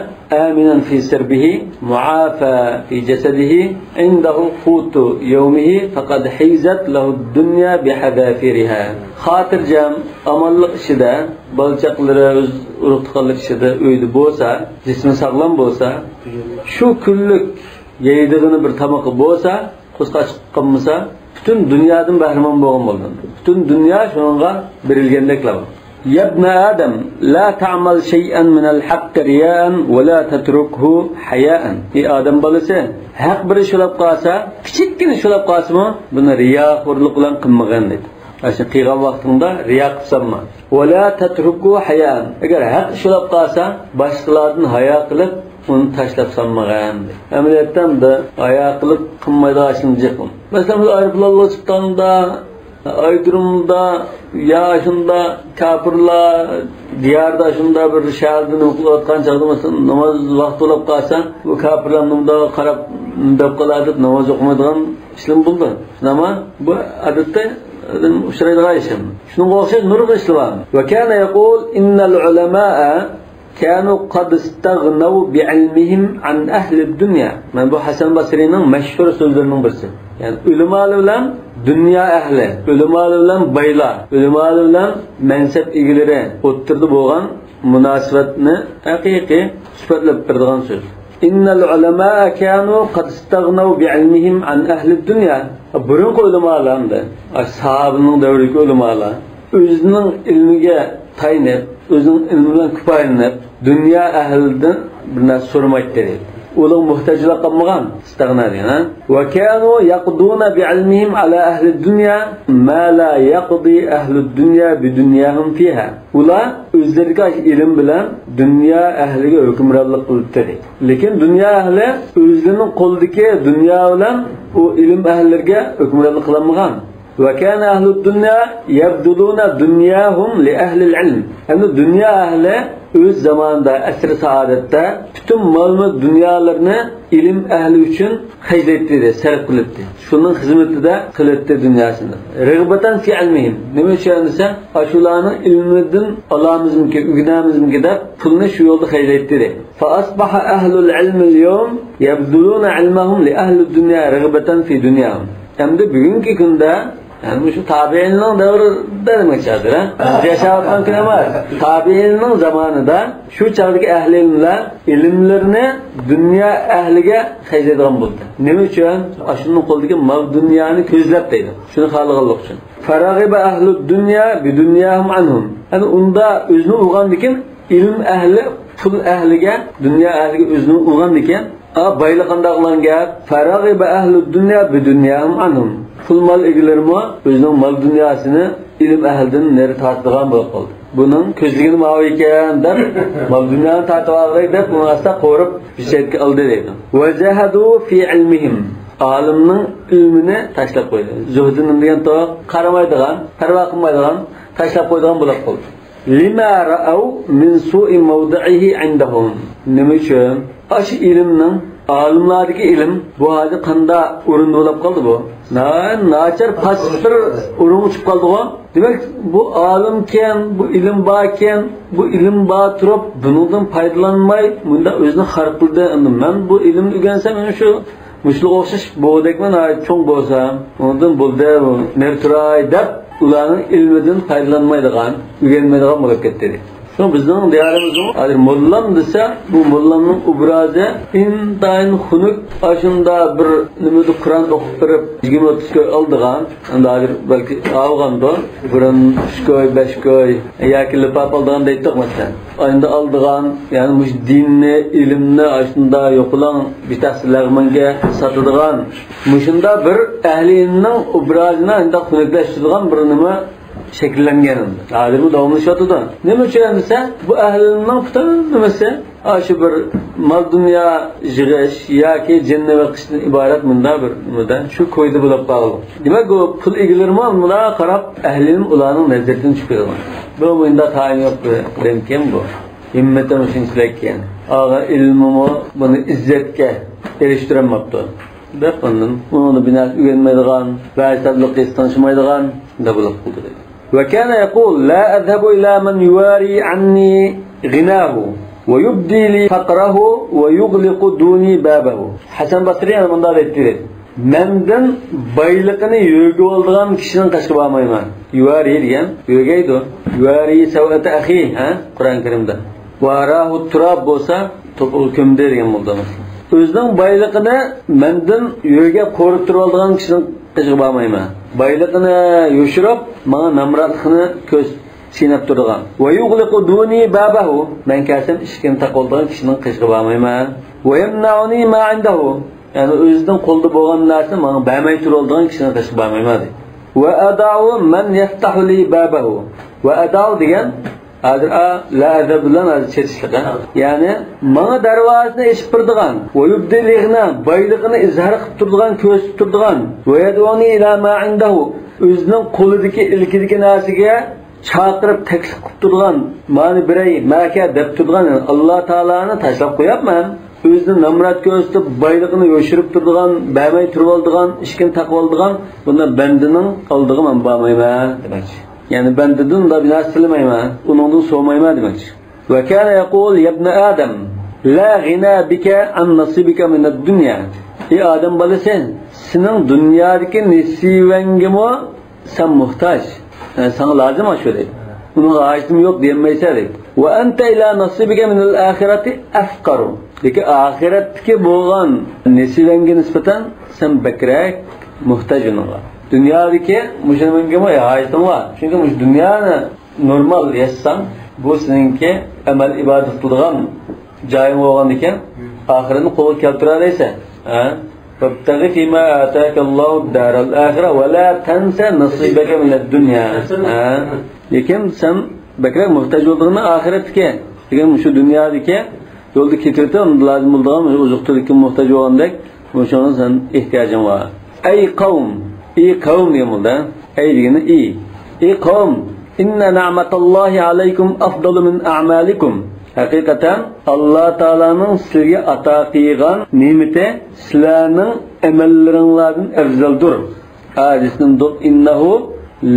aminan fi sirbihi, muafa fi jasadihi, indahu qutu yawmihi, faqad hizat lahu ad-dunya bihadafiriha." Xotirjam, amonlik ishida, balchaqlari o'z urug'tiqlik ishida uyda bo'lsa, jismi sog'lom bo'lsa, shu kunlik yeydigini bir tamoqi bo'lsa, qo'sqa chiqqanmasa, bütün dünyadan bahramon bo'lgan bo'ldi. Bütün dünya shunga berilgandeklar. Ya ibn Adam, la ta'mal shay'an min al-haqq riya'an wa la tatrukhu haya'an. Ey Adam balasi, haq bir sholab qolsa, kichikkina sholab qolsa-mu, buni riyoxo'rlik bilan qilmagan dedi. Asha qilgan vaqtingda riyo qilsanma. Va la tatrukhu haya'an. Agar haq sholab qolsa, boshqalardan hayo qilib uni tashlab solmagan. Amaliyotdan da hayo qilib qilmaydigan ishni jiqim. Masalan, aeroplanlar chiqqanda, aydurumda, ya shunda kafirlar diyorda shunda bir shahardan o'qiyotgan chog'da masalan namoz vaqti bo'lib qolsa, bu kafirlar bunda qarab deb qoladi, namoz o'qimaydigan ishlar bo'ldi. Nima? Bu odatda uchraydigan ish. Shunga o'xshash nurg'un ishlar bor. Va kana yaqul innal ulamaa kanu qad istaghnaw bi'ilmihim an ahli ad-dunya. Men bu Hasan Basrining mashhur so'zlarining birisi. Yani ulamalar bilan dünya ahli, ulamalar bilan baylar, ulamalar bilan mansab egalari o'ttirdi bo'lgan munosabatni haqiqiy sifatlab beradigan so'z. Innal ulamaa kanu qad istaghnaw bi'ilmihim an ahli ad-dunya. Burungi ulamalarni, ashabining davridagi ulamalar o'zining ilmiga taynib, o'zining ilmi bilan kifoyalanib, dünya ahlidan bir narsa so'ramaydi. ular muhtojlar qolmagan istag'na degan. Va kanu yaqduna bi'ilmihim ala ahli dunya ma la yaqdi ahli dunya bi dunyahum fiha. Ular o'zlariga ilm bilan dunyo ahliga hukmronlik qildi. Lekin dunyo ahli o'zlarining qo'lidagi dunyo bilan u ilm ahllariga hukmronlik qilmagan. وكان أهل الدنيا يبذلون دنياهم لأهل العلم. Yani dünya ahli öz zamanında asr saadette bütün mal dünyalarını ilim ehli için hizmetti, sarf kıldı. Şunun hizmeti de kıldı dünyasında. Rıgbatan fi ilmihim. Neme şöylese aşulanın ilmiden Allah'ımızın ki ügnamızın ki de pulunu şu yolda hizmetti. Fa asbaha ahlul ilmi al-yawm yabduluna ilmahum li ahli dünya rıgbatan fi dünyahum. Hem de bugünkü günde yani şu tabiinin devrinde demek çadır ha. Yaşayan kinemar. Tabiinin zamanında şu çağdaki ehliler ilimlerini dünya ehlige hizmeden buldu. Ne için? Aşının koldaki mal dünyanı közlep deydi. Şunu halıqallık için. Faragibe ahlud dünya bi dünyahum anhum. Yani onda özünü uğan diken ilim ehli pul ehlige dünya ehlige özünü uğan diken baylıqandaqlan gap faragibe ahlud dünya bi dünyahum anhum. Pul mal egilerimi özünün mal dünyasını ilim ehlinden neri tarttıgan bo'lib qoldi. Bunun közligini mavi ekan deb mal dünyani tartib olay deb bunu asla qo'rib bishetga oldi deydi. Wa jahadu fi ilmihim. Alimning ilmini tashlab qo'ydi. Zuhdini degan to qaramaydigan, parvo qilmaydigan, tashlab qo'ydigan bo'lib qoldi. Lima ra'aw min su'i mawdi'ihi 'indahum. Nima uchun? Ash ilmning alimlardagi ilm bu hozir qanda o'rinda bo'lib qoldi bu. Nachar past bir o'rin uchib qoldi bu. Demak, bu alimken, bu ilm borken, bu ilm bor turib, bundan foydalanmay, bunda o'zini xarq qildi. Endi men bu ilmni o'rgansam, men shu mushliq o'xshash bo'dakman, cho'ng bo'lsam, undan bo'ldi, ner turay deb ularning ilmidan foydalanmaydigan, o'rganmaydigan bo'lib ketdi. Şu bizning diyorimizda hozir mollam desa, bu mollamning obrazi intayin xunuk ashunda bir nimada Qur'on o'qib turib 20-30 koy oldigan, endi hozir balki olganda burun 3 koy, 5 koy yoki lipap oldigan deydik masalan. Endi oldigan, ya'ni mush dinni, ilmni ashunda yo'qlan bitaslarmanga satadigan, mushunda bir ahlining obrazini endi xunuklashtirgan bir nima şekillengen. Adil bu davamlaşatıda. Ne için ise bu ehlinin putan nemesi? Aşı bir mal dünya jig'ish yoki cennet ve kışın ibaret bunda bir nimadan şu koydu bulup bağlı. Demek o pul egilerimi almada qarab ehlinin ularning nazaridan chiqargan. Bu bunda tayin yok demken bu. Himmetten için silekken. Ağa ilmimi bunu izzetke eriştiremaptı. Dep bunu binas öğrenmeydigan, vəsatlık istanışmaydigan da bulup buldu. وكان يقول لا أذهب إلى من يواري عني غناه ويبدي لي فقره ويغلق دوني بابه. Hasan Basri bunday aytdi. Menden baylıqını yögü olduğan kişinin qaşqı barmayman. Yuvari degan, yögeydi. Yuvari savata akhi, ha? Qur'on Karimda. Wa rahu turab bo'lsa, to'pul ko'mdi degan bo'ldi. Özünün baylıqını menden yöge qo'rib turib olgan kişinin qaşqı barmayman. Baylıqını yoshirib, mana namratligini ko'z sinab turgan. Va yughliqu duni babahu. Men kasam ishkini taqolgan kishining qaşqı barmayman. Va yamna'uni ma 'indahu. Yani o'zining qo'lda bo'lgan narsa menga bermay turadigan kishining qaşqı barmayman. Va ada'u man yaftahu li babahu. Va ada'u degan hozir la azab bilan chetishlik. Ya'ni menga darvozasini eshib turadigan, va yubdilig'ni, baylig'ini izhor qilib turadigan, ko'z turadigan, va yaduni ila ma 'indahu. O'zining qo'lidagi ilkidagi narsaga chaqirib taklif qilib turadigan, mani biray, maka deb turadigan Alloh taolani tashlab qo'yapman. O'zini namrat ko'rsatib, baylig'ini yoshirib turadigan, bermay turib oldigan, ishkini taqib oldigan, bundan bandining oldiga men bormayman demoqchi. Yani bendedim da bir nas silmayman, uningdan so'mayman demoqchi. Va kana yaqul ya ibn Adam la ghina bika an nasibika min ad-dunya. Ey Adam balasi, sening dunyodagi nasibangimi sen muhtoj. Yani sana lazım şöyle. Bunun hacim yok diyemaysan. Va anta ila nasibika min al-akhirati afqaru. Deki ahiretdeki bo'lgan nasibanga nisbatan sen bakrak muhtoj unga. Dünyadaki müşrimingime hacim var. Çünkü dünyani normal yaşsan bu seninki emel ibadet kılgan joying bo'lgan ekan, oxiratni qo'lga keltira olsa, فابتغ فيما آتاك الله الدار الآخرة ولا تنسى نصيبك من الدنيا. Lekin sen bakrak muhtoj bo'ldig'ini oxiratga, degan shu dunyodagi yo'lda ketirdi, unda lozim bo'lgan uzuqtirlikka muhtoj bo'lgandek, o'shani sen ehtiyojing bor. Ey qavm deyildi. Ey degani ey qavm, inna na'matallohi alaykum afdalu min a'malikum. Haqiqatan Allah Taalaning sizga ato qilgan ne'mati sizlarning amallaringlardan afzaldir. Hadisning innahu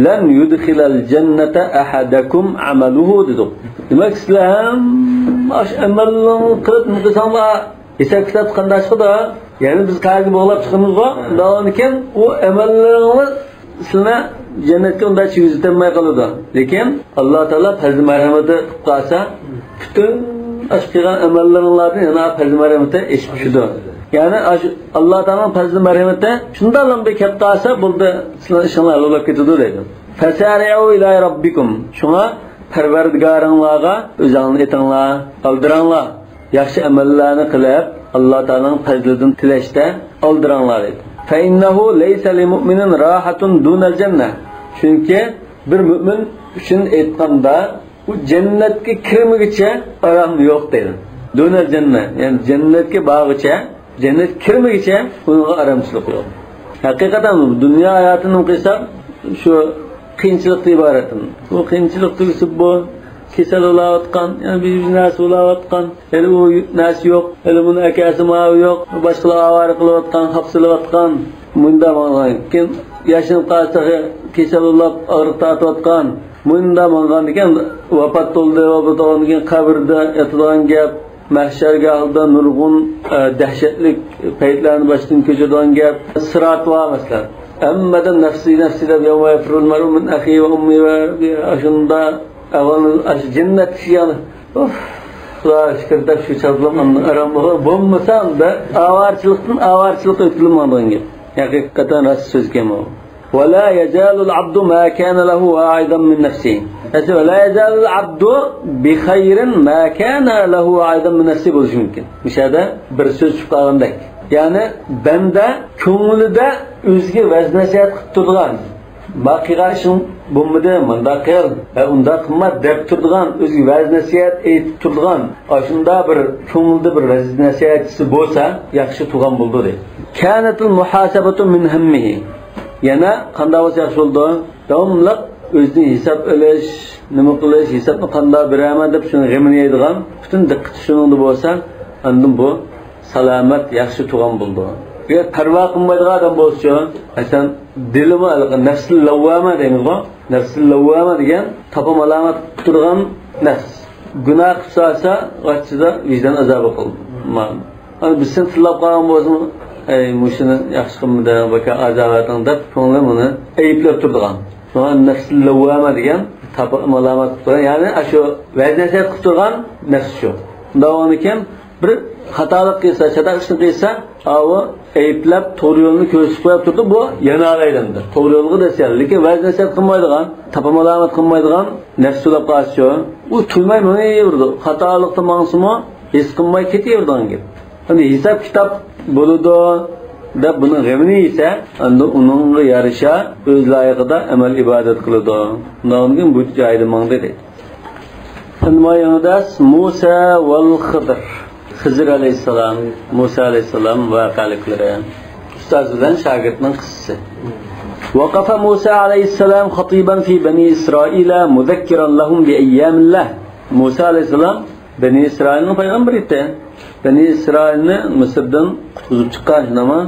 lan yudkhilal jannata ahadakum amaluhu dedi. Demak sizlar amallarni qilib qilsanglar hisob kitob qanday chiqadi? Ya'ni biz qayerga bog'lab chiqamizga, undan u amallaringiz sizlarni jannatga unday chiqizitmay qoladi. Lekin Alloh taolo fazl marhamati qilib qolsa, bütün aşkıgan amellerinlerden yana fazl merhameti eşmişidir. Yani Allah Teala'nın fazl merhameti şundan bir kaptasa buldu sizler işinler olup gidiyor dedi. Fesari'u ila rabbikum. Şuna perverdigarınlarga özanını etinler, aldıranlar. Yaxşı amellerini kılıp Allah Teala'nın fazlidin tileşte aldıranlar dedi. Fe innehu leysa li mu'minin rahatun dunel cennet. Çünkü bir mümin için etkanda bu cennetke kirmegiçe aram yok dedi. Döner cennet, yani cennetke bağıça, cennet kirmegiçe bunun aramçılık yok. Hakikaten dünya hayatını kıysak şu kıyınçılıkta ibaretin. Bu kıyınçılıkta bu kesel olayotgan, yani bir nas olayotgan, yani o nas yok, yani bunun akası mavi yok, başkalar avarı kılayotgan, hapsılayotgan, bunda mağlayın. Kim yaşınıp kalsa kesel olayıp ağrı tatıyotgan, bunda mağlayın diken vafat oldu, vafat oldu, kabirde yatılan gap, mahşergahda nurgun, dehşetlik peyitlerini baştan köşeden gap, sırat var mesela. Emmeden nefsi de yevme yefrul meru min ahi ve ummi ve aşında cennet yani Allah'a şükür de şu çazlamanın aramlığı bulmasam da avarçılık ötülümandığın gibi. Hakikaten rast söz kemi o. وَلَا يَزَالُ الْعَبْدُ مَا كَانَ لَهُ عَيْدًا مِنْ نَفْسِهِ. وَلَا يَزَالُ الْعَبْدُ بِخَيْرٍ مَا كَانَ لَهُ عَيْدًا مِنْ نَفْسِهِ buluş mümkün. Müşahede bir söz çıkarındaki. Yani bende, köngülüde özgü veznesiyyat kıttırgan. Baqiga ishing bo'lmadi, munda qil, unda qimmat deb turgan, o'zi vaz nasihat aytib turgan, shunda bir ko'ngilda bir vaz nasihatchisi bo'lsa, yaxshi turgan bo'ldi deydi. Kanatul muhasabatu min hammihi. Yana qanday bo'lsa yaxshi bo'ldi? Davomli o'zini hisob olish, nima qilish, hisobni qanday beraman deb shuni g'amini yeydigan, butun diqqat shuningda bo'lsa, andan bu salomat yaxshi turgan bo'ldi. Eğer parva qilmaydigan odam bo'lsa, sen dilimi nafsil lavvama deymiz-ku. Nafsil lavvama degan topam alomat turgan nafs. Gunoh qilsa, vaqtida vicdan azobi qilma. Hani biz sen tilab qolgan bo'lsa, ey mushuni yaxshi qilmadi, baka azobating deb ko'nglim uni ayblab turgan. Sonra nafsil lavvama degan topam alomat turgan, ya'ni shu vaziyat qilib turgan nafs shu. Undan keyin bir xatolik qilsa, chatoq ishni qilsa, o ayblab to'g'ri yo'lni ko'rsatib qo'yib turdi, bu yana alaydandir. To'g'ri yo'lga desar, lekin vaziyat qilmaydigan, topam alomat qilmaydigan nafsulab qolsa, u tulmay manaverdi. Xatolikda mansimo his qilmay ketaverdigan gap. Endi hisob kitob bo'ladi deb buni g'amini esa, endi uningga yarasha o'z loyiqida amal ibodat qiladi. Undan bu joyda mangdi deydi. Endi mayondas Musa val Xidr. Xizr aleyhisselam, Musa aleyhisselam vaqalıkları. Ustaz bilen şagirdinin kıssası. وقف موسى عليه السلام خطيبا في بني إسرائيل مذكرا لهم بأيام الله. Musa aleyhisselam Beni İsrail'in peygamberi etti. Beni İsrail'ini Mısır'dan kutuzup çıkan ama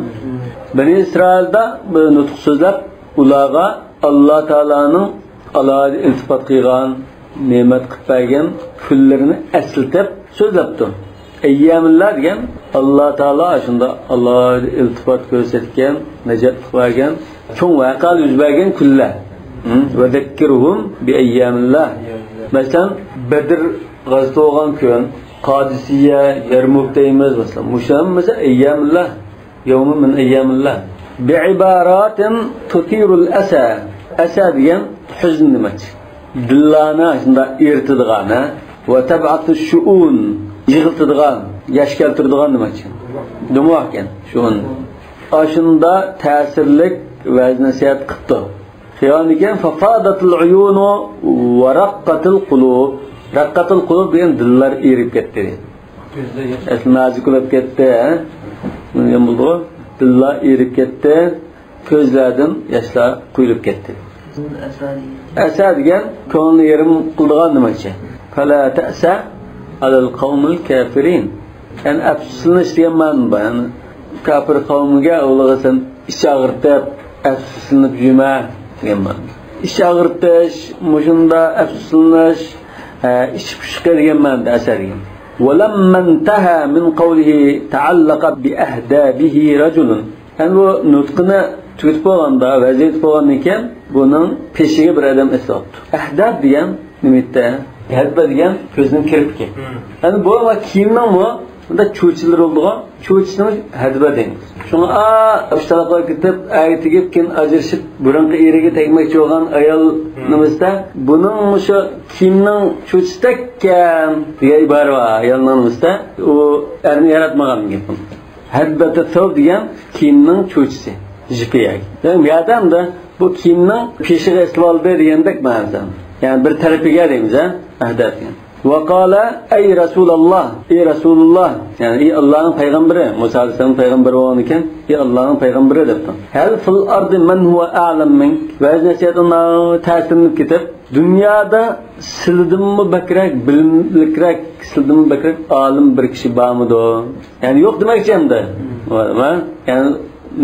Beni İsrail'de böyle nutuk sözler ulağa Allah Teala'nın Allah'a iltifat kıygan, nimet kıpaygen küllerini esiltip sözlepti. Eyyamillah degan Allah Taala shunda Alloh iltifot ko'rsatgan, najot qilgan, cho'ng voqealar yuz bergan kunlar. Va zakkiruhum bi eyyamillah. Masalan, Badr g'azoti bo'lgan kun, Qodisiya, Yarmuk deymiz masalan. Musham mesela eyyamillah, yawmun min eyyamillah. Bi ibaratin tutirul asa. Asa degan huzn demak. Dillana shunda ertidigani va tab'atu shu'un yig'iltidigan yaş keltirdigan demoqchi. Demo ekan. Shuni. Ashunda ta'sirlik va'z nasihat qildi. Xiyonigan fafadatul uyunu va raqqatul qulub. Raqqatul qulub degan dillar erib ketdi. Asl nazik bo'lib ketdi. Nima bo'ldi? Dillar erib ketdi. Ko'zlardan yoshlar quyilib ketdi. Asa degan ko'ngli yerim qildigan demoqchi. Fala ta'sa alal qawmil kafirin. Yani afsuslanish degan ma'noda, yani kafir qavmiga o'lg'asan ish og'irtib, afsuslanib yurma degan ma'noda. Ish og'irtish, mushunda afsuslanish, ish pushqa degan ma'noda asar degan. ولما انتهى من قوله تعلق بأهدابه رجل. Yani bu nutqini tutib bo'lganda, vaziyat bo'lgan ekan, buning peshiga bir odam eslatdi. Ahdab degan nimatta? Hadba degan ko'zning kirpiki. Yani bu kiyimning bu bunda cho'chilar oldigan, cho'chishni hadba deymiz. Shuni ushtaloqqa ketib, aytigib keyin ajrashib, burunqi eriga tegmoqchi bo'lgan ayol nimizda, buning o'sha kiyimning cho'chistakkan degan ibora bor. Ayolning nimizda u erni yaratmagan gap. Hadbata thawb degan kiyimning cho'chisi. Jipiyak. Yani bu odamda bu kiyimning peshiga istiloldi degandek ma'noda. Yani bir tarafiga deymiz, ahdab degan. وقال أي رسول الله أي رسول الله يعني أي الله پیغمبره موسى عليه السلام پیغمبر وان كان أي الله پیغمبره دبته هل في الأرض من هو أعلم منك وإذا سيدنا تأثير الكتاب dünyada sildim mi bakrek bilimlikrek sildim mi bakrek alim bir kişi bağımıdı yani yok demek için de yani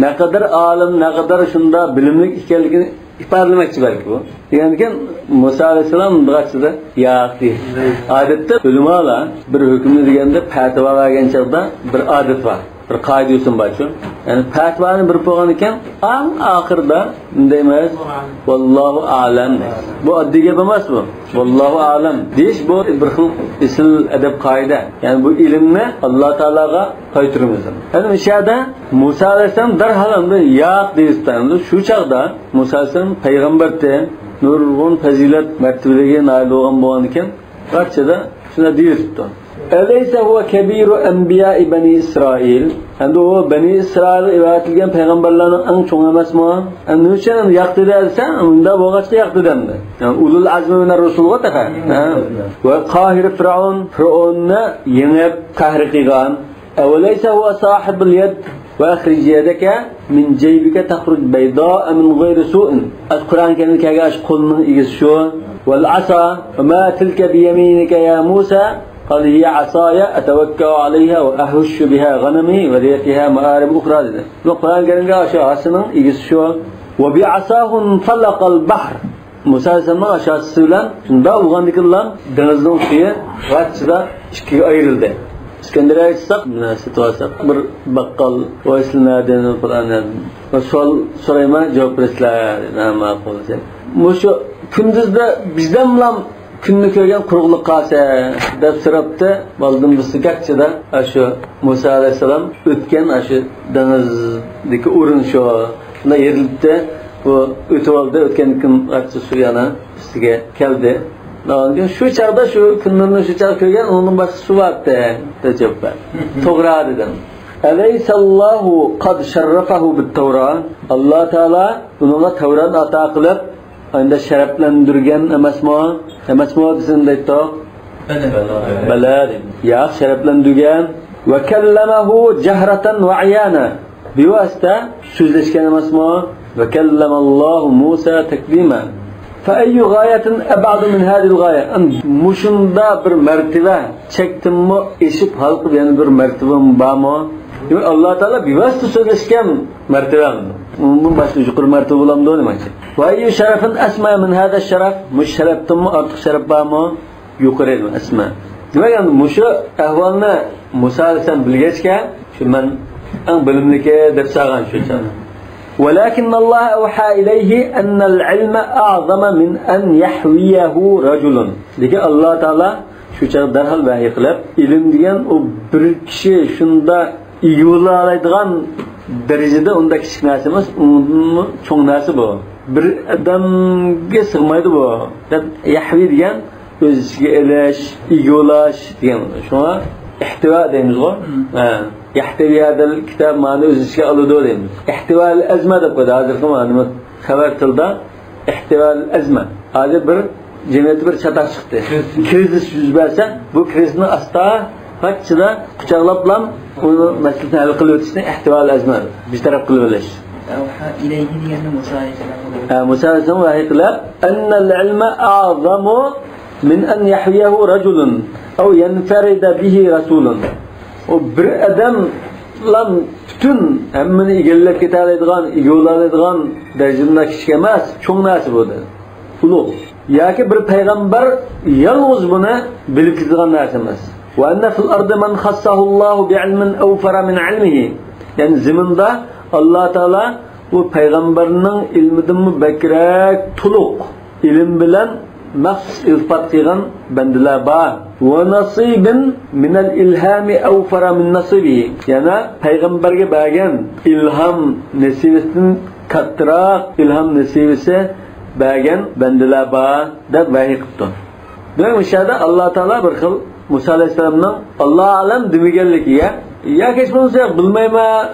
ne kadar alim ne kadar şunda bilimlik ikenligini ifadelemek belki bu. Yani ki Musa Aleyhisselam bırakçıda yağdı. Adette ölümala bir hükümlü degende fatva vergen çağda bir adet var. Bir kaide usun başlıyor. Yani fatvanın bir poğan iken an ahırda demez Wallahu alem. Bu addi yapamaz bu. Wallahu alem. Deyiş bu bir isil edep kaide. Yani bu ilimle Allah Teala'ga kaytırımız. Yani müşahede Musa Aleyhisselam derhalinde yağ deyistan. Şu çağda Musa Aleyhisselam peygamberdi. Nurgun fazilet mertebelege nail olan bu an iken bırakçıda şuna deyir tuttu. Eleyse huve kebiru enbiya'i bani İsrail. Yani o bani İsrail ibadetilgen peygamberlerin en çoğu emas mı? Yani nüçen yaktı dersen, onda bu kaçta yaktı demdi. Yani ulul azmi minel Resul'a takar. Ve kahir Firavun'na yenip kahri kıygan. Eveleyse huve sahibul yed. وأخرج يدك من جيبك تخرج بيضاء من غير سوء. القرآن كان كاش قل من إجسشو والعصا وما تلك بيمينك يا موسى قال هي عصاي أتوكأ عليها وأهش بها غنمي وليتها مآرب أخرى. القرآن كان كاش عصا إجسشو وبعصاه انطلق البحر. موسى سما aşağı suylan şunda uğandıklar denizden suya rahatça iki ayrıldı. İskenderiye çıksak situasyon bir bakkal o esnada falan ve sorayma cevap verirler nama koyacak. Muşu gündüzde bizden bilan kunni ko'rgan quruqlik qolsa deb so'rabdi. Baldim biz gakchida shu Musa alayhisalom o'tgan shu dengizdagi o'rin shu shunda yerilibdi. Bu o'tib oldi, o'tgan kun qattiq suyana ustiga keldi. Nağın şu çağda şu kunlarını şu çağda koygan onun başka su vardı de cevap ver. Toğra dedim. Aleyhissallahu qad şerrefahu bit Tevrat. Allah Teala bununla Tevrat ata qilib, unda şereflendirgen emasmi? Emasmi desin deydi. Bala. Ya şereflendirgen ve kellamahu cehratan ve ayana. Bivasita sözleşken emasmi? Ve kellamallahu Musa teklima. فأي غاية أبعد من هذه الغاية؟ أن مشندا بر مرتبة çektim mi eşip halkı yani bir mertebe bağımı. Yani Allah Teala bir vasıta sözleşken mertebe mi? Bunun başka yukarı mertebe bulamdı öyle mi? وأي شرف أسمى من هذا الشرف؟ مش şereftim mi artık şeref bağımı? Yukarı edin esma. Demek yani muşu ahvalını Musa Aleyhisselam bilgeçken şu ben en bilimlike ders ağan şu çağda. ولكن الله أوحى إليه أن العلم أعظم من أن يحويه رجل. Deki Allah Teala şu çağda derhal vahiy qilib, ilim degan o bir kishi shunda iyula oladigan darajada unda kichik narsa emas, uni cho'ng narsa bu. Bir odamga sig'maydi bu. Deb yahvi degan o'z ichiga elish, iyulash degan. Shuna ihtiva deymiz go. Ihtiviyadil kitap ma'ni o'z ichiga oladi deymiz. Ihtival azma deb qo'ydi. Hozirgi ma'nimiz xabar tilda ihtival azma. Hozir bir jamiyatda bir chatoq chiqdi. Kriz yuz bersa, bu krizni asta qachida quchoqlab uni masalani hal qilib o'tishni ihtival azma. Bir taraf qilib olish. إليه دينا مساعدة. مساعدة وهيقلب أن العلم أعظم من أن يحييه رجل أو ينفرد به رسول. وبر أدم لم تن أمن يقلب كتاب يدغان يقول يدغان درجنا كشكماس شون ناس بود. فلو ياك بر پیغمبر يلوز بنا بالكتاب ناس مس. وأن في الأرض من خصه الله بعلم أوفر من علمه. يعني زمن ده Allah Teala bu peygamberinin ilmidan bekrak tuluq ilim bilen maxsus ilfat qilgan bandalar bor. Va nasibin min al-ilhami awfara min nasibihi. Yana peygamberge bergen ilham nasibisidan kattıroq ilham nasibisi bergen bandalar bor deb vahiy qildi. Demak, o'shada Alloh Taolo bir xil Musa alayhisolamning Alloh alam demaganligiga ya hech bo'lsa bilmayman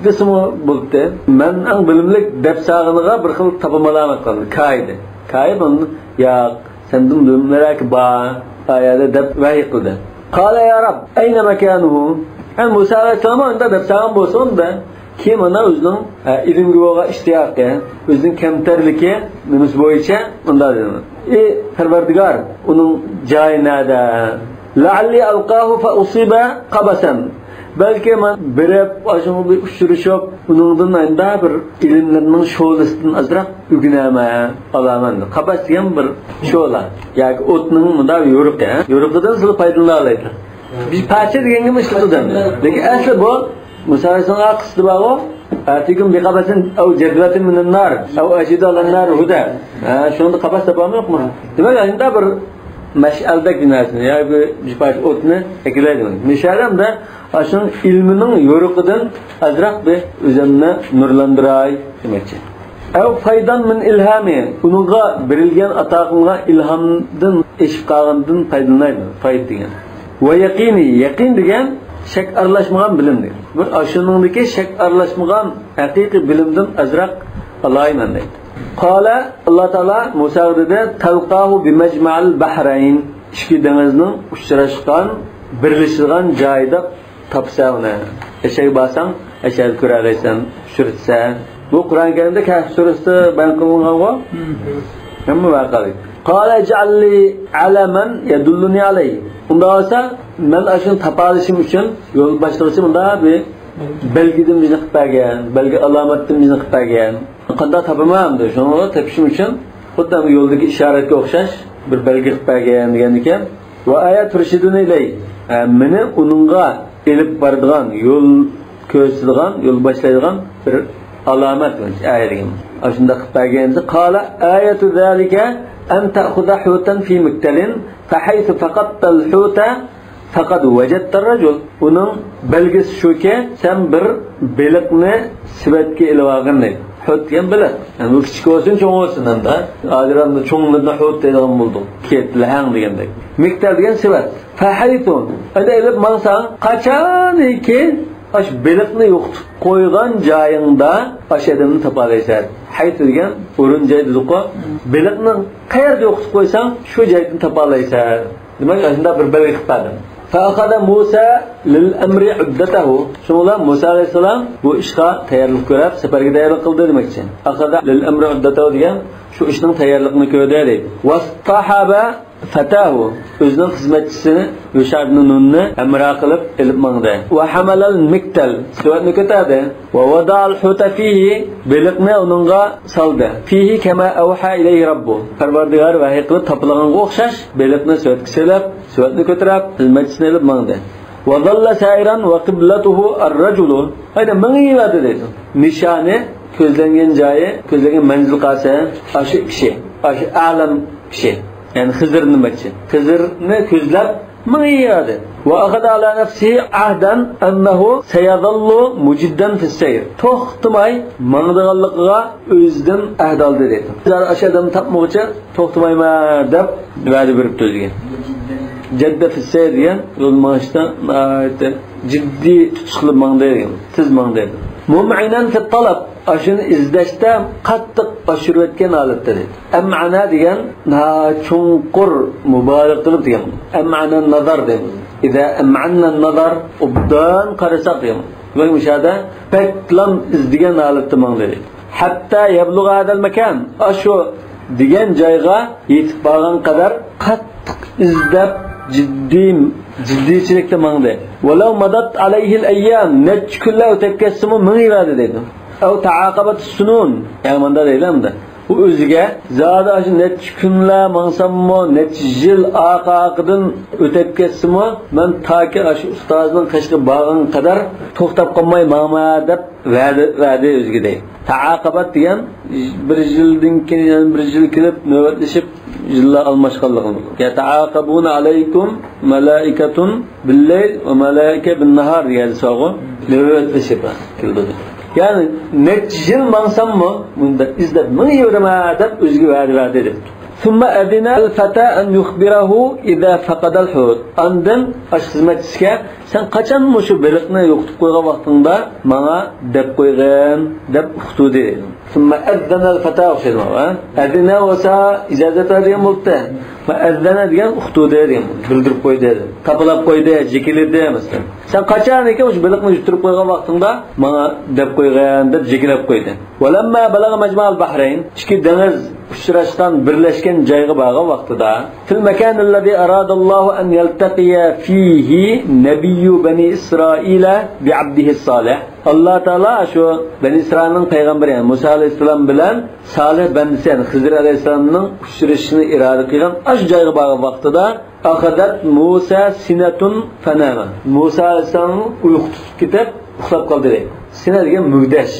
desimi bo'ldi. Men ang bilimlik deb sağınıga bir xil tapamalamak qildi. Kaydi bunu ya sendim bilimlarak ba ayada deb vahiy qildi. Qala ya Rab, ayna makanuhu? An Musa alayhisalom unda deb sağın bo'lsin da kim ona o'zining ilmga bo'lgan ishtiyoqi, o'zining kamtarligi minus bo'yicha unda dedi. Parvardigor, uning joyi nada? La'alli alqahu fa usiba qabasan. Belki men birep aşımı bir uçuruşup bunundan anda bir ilimlerinin şoğlasından azrak ügüneme alaman. Kabas diyen bir şoğla. Yani otnun bunda yoruk ya. Yorukludan sılı faydalı alaydı. Biz parça diyen gibi ışlıklıdan. Peki aslı bu Musa Aleyhisselam'a kısıtlı bağı Atikum bir kabasin ev cedvetin minin nar ev acidu alan nar huda. Şu anda kabas yapamı yok mu? Demek anda bir meşaldek dinlersin. Yani bir parça otunu ekledim. Meşalem de aşın ilminin yorukudan azrak bir üzerine nurlandıray demekçi. Ev faydan min ilhami. Onunla verilgen atağınla ilhamdan, eşifkağından faydalanaydı. Fayda degen. Ve yakini. Yakin degen şek arlaşmağın bilimdir. Bir aşınındaki şek arlaşmağın hakiki bilimden azrak alayman deydi. Kale Allah Teala Musa dedi talqahu bi mecma'al bahrayn. İki denizinin uçuşkan birleştiren cayda tapsağına. Eşeği basan, eşeği küreleysen, şürtse. Bu Kur'an-ı Kerim'de Kehf suresi ben kılıngan o. Hem mi vakalı? Kale cealli alamen yedulluni aleyhi. Bunda olsa, ben aşın tapalışım için, yol başlığı bunda bir belgiden bizni kıpagyan, belge alametten bizni kıpagyan. Kanda tapamam diyor. Şunu tepişim için, xuddi yoldaki işaretga o'xshash bir belgi kıpagyan degan ekan. Ve ayet turşidun ileyhi. Meni uningga elib boradigan yo'l ko'rsatadigan, yo'l boshlaydigan bir alomat ayetgan. Shunda qilib qala ayatu zalika an ta'khudha hutan fi miktalin fa haythu faqadta al-huta faqad wajadta ar-rajul. Uning belgisi shuki, sen bir beliqni sifatga ilib olganday. Hut degan beliq. Yani bu kichik bo'lsin, cho'ng bo'lsin anda. Hozirda cho'nglarni hut deydigan bo'ldi. Ketlahang degandek. Miktal degan sifat. Fa haythu ada ilib mansang qachoniki aş beliqni yo'qitib qo'ygan joyingda aş adamni topalaysan. Haythu degan o'rin joy dediq-ku. Beliqni qayerda yo'qitib qo'ysang, shu joydan topalaysan. Demak, shunda bir belgi qiladi. فأخذ موسى للأمر عدته. شنو موسى عليه السلام bu ishga tayyorlik ko'rib, safarga tayyorlik qildi demakchi. أخذ للأمر عدته degan shu ishning tayyorligini ko'rdi deydi. Wastahaba fatahu. O'zining xizmatchisini Yushabni nunni amra qilib ilib mangdi. Va hamalal miktal. Suvatni ko'tardi. Va wada'al huta fihi. Beliqni uningga soldi. Fihi kama awha ilayhi rabbu. Parvardigor vahiy qilib topilganga o'xshash beliqni suvatga solib, suvatni ko'tarib xizmatchisini ilib mangdi. Va dalla sa'iran va qiblatuhu ar-rajulu. Hayda mangiyadi deydi. Nishoni ko'zlangan joyi, ko'zlangan manzil qasi, aşı kishi, aşı a'lam kishi. Yani Hızır'ın maçı. Hızır'ını közlep mıyyadı. Ve akada ala nefsihi ahden ennehu seyadallu mucidden fisseyir. Toxtumay mağdağallıqıga özden ahd aldı dedi. Aşağıdan tapmağıca toxtumayma dep vədi verip tözgen. Jadda fi sayr degan yo'l mashda jiddiy tutish qilib mangdaydi, tiz mangdaydi. Mum'inan fi talab, ashuni izlashda qattiq oshirayotgan holatda deydi. Am'ana degan chunqur mubolag qilib degan. Am'ana nazar deydi. İza am'anna nazar ubdan qarasak deydi. Ve müşahede peklam izdigen halatda mangdaydi. Hatta yablugha hadal makan, ashu degan joyga yetib borgan qadar qattiq izlab jiddiychilikda mangdi. Walau madat alayhi al-ayyam, nech kunlar o'tib ketsa-mu mangiradi deydi. Aw ta'aqabat as-sunun, yani manda deylamda. Bu o'ziga zada shu nech kunlar mangsammo, nech yil aqaqidan o'tib ketsa-mu, men toki shu ustozning qishga borgan qadar to'xtab qolmay mangma deb va'da o'ziga deydi. Ta'aqabat degan bir yildan keyin bir yil kelib navbatlashib yillar almashqanligi. Ya ta'aqabuna alaykum malaikatun bil-layl va malaika bin-nahar degan so'g'i navbatlashib keldi. Yani neçil mansammo bunda izlab ming yurma deb o'ziga va'da berdi. Thumma adina al-fata an yukhbirahu idha faqada al-hud. Andan ash xizmatchisiga sen qachon shu baliqni yo'qitib qo'ygan vaqtingda menga deb qo'ygan deb uqtudi. Thumma adana al-fata o'xshaydi. Adina wasa ijozat bergan bo'ldi. Va adana degan uqtudi degan bildirib qo'ydi. Kapalab qo'ydi, jekilidi masalan. Sen qachon ekan shu baliqni yuqtirib qo'ygan vaqtingda menga deb qo'ygan deb jekilab qo'ydi. Walamma balagha majma' al-bahrayn, ikki dengiz uchrashgan birlashgan joyga borgan vaqtida fil makan allazi aradallohu an yaltaqiya fihi nabiyyu bani isroila bi abdihi solih. Allah Taala shu Bani Isroilning payg'ambari Musa alayhisalom bilan Solih bandisi Xizr alayhisalomning uchrashishini iroda qilgan ash joyga borgan vaqtida aqadat Musa sinatun fanama. Musa alayhisalom uyqu tutib ketib uxlab qoldi. Sina degan mugdash.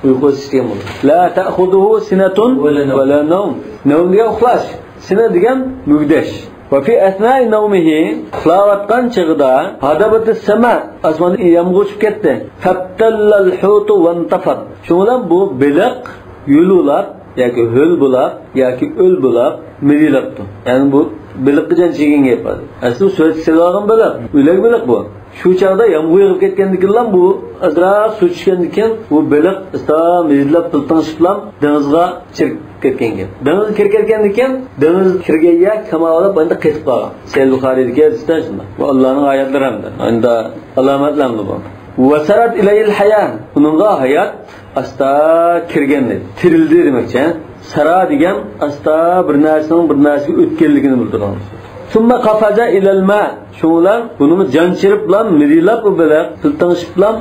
Uyqu sistemi bu. La ta'khuduhu sinatun wa la nawm. Nawm degan uxlash. Sina degan mugdash. Ve fi esnai nawmihi uxlayotgan chig'ida hadabat as-sama, osmon yomg'ir tushib ketdi. Fattallal hutu wa intafat. Shundan bu biliq yululab yoki ho'l bo'lib yoki o'l bo'lib mililabdi. Ya'ni bu biliqqijan chegin gapadi. Asli so'z silog'im biliq, o'lik biliq bu. Shu chaqda yomg'ir yog'ib ketgandikidan bu azroq suv tushgandikan bu biliq istamizlab tiltanishib dengizga chirib ketgan gap. Dengiz kirgandikan dengiz kirganga kamalab endi ketib qolgan. Sel Buxoriyga shunda. Bu Allohning oyatlari hamda. Endi alomatlarni bu. Vasarat ilayil hayat. Uningga hayot asta kirgandi. Tirildi demakchi. Sara degan asta bir narsaning bir narsaga o'tganligini bildiradi. Summa qafaza ilal ma. Shunlar buni janchirib bilan mirilab bilan tiltanishib bilan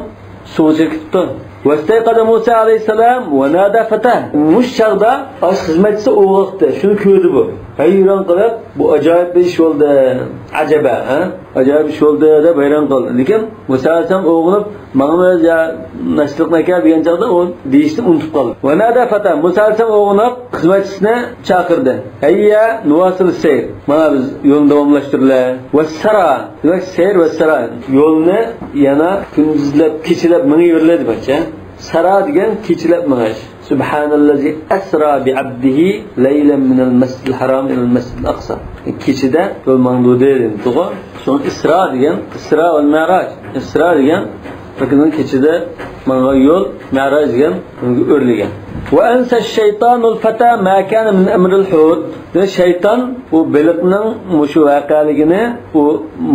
suvga ketdi. Vastayqada Musa alayhisalom va nada fatah. Mushshaqda ash xizmatchisi o'g'irdi. Shuni ko'rdi bu. Hayron qolib, bu ajoyib bir ish bo'ldi. Ajaba, ha? Ajoyib ish bo'ldi deb hayron qoldi. Lekin Musa alayhisalom o'g'ilib, "Mana ya nashliqni aka" degan chaqda u deyishni unutib qoldi. Va nada fatah. Musa alayhisalom o'g'ilib xizmatchisini chaqirdi. "Hayya nuwasil sayr." Mana biz yo'lni davomlashtirlar. Va sara. Demak, sayr va sara. Yo'lni yana kunduzlab, kechalab minib yurlar demakchi. Sara degan kechalab minish. Subhanallazi asra bi abdihi laylan min al-masjidil haram ila al-masjidil aqsa. Kechida yo'l mangdude dedi. To'g'ri? So'ng Isra degan, Isra va Mi'raj. Isra degan fakat kechida mangan yo'l, Mi'raj degan unga o'rligan. Va ansa shaytonul fata ma kana min amril hud. Shayton u beliqning mushu vaqaligini u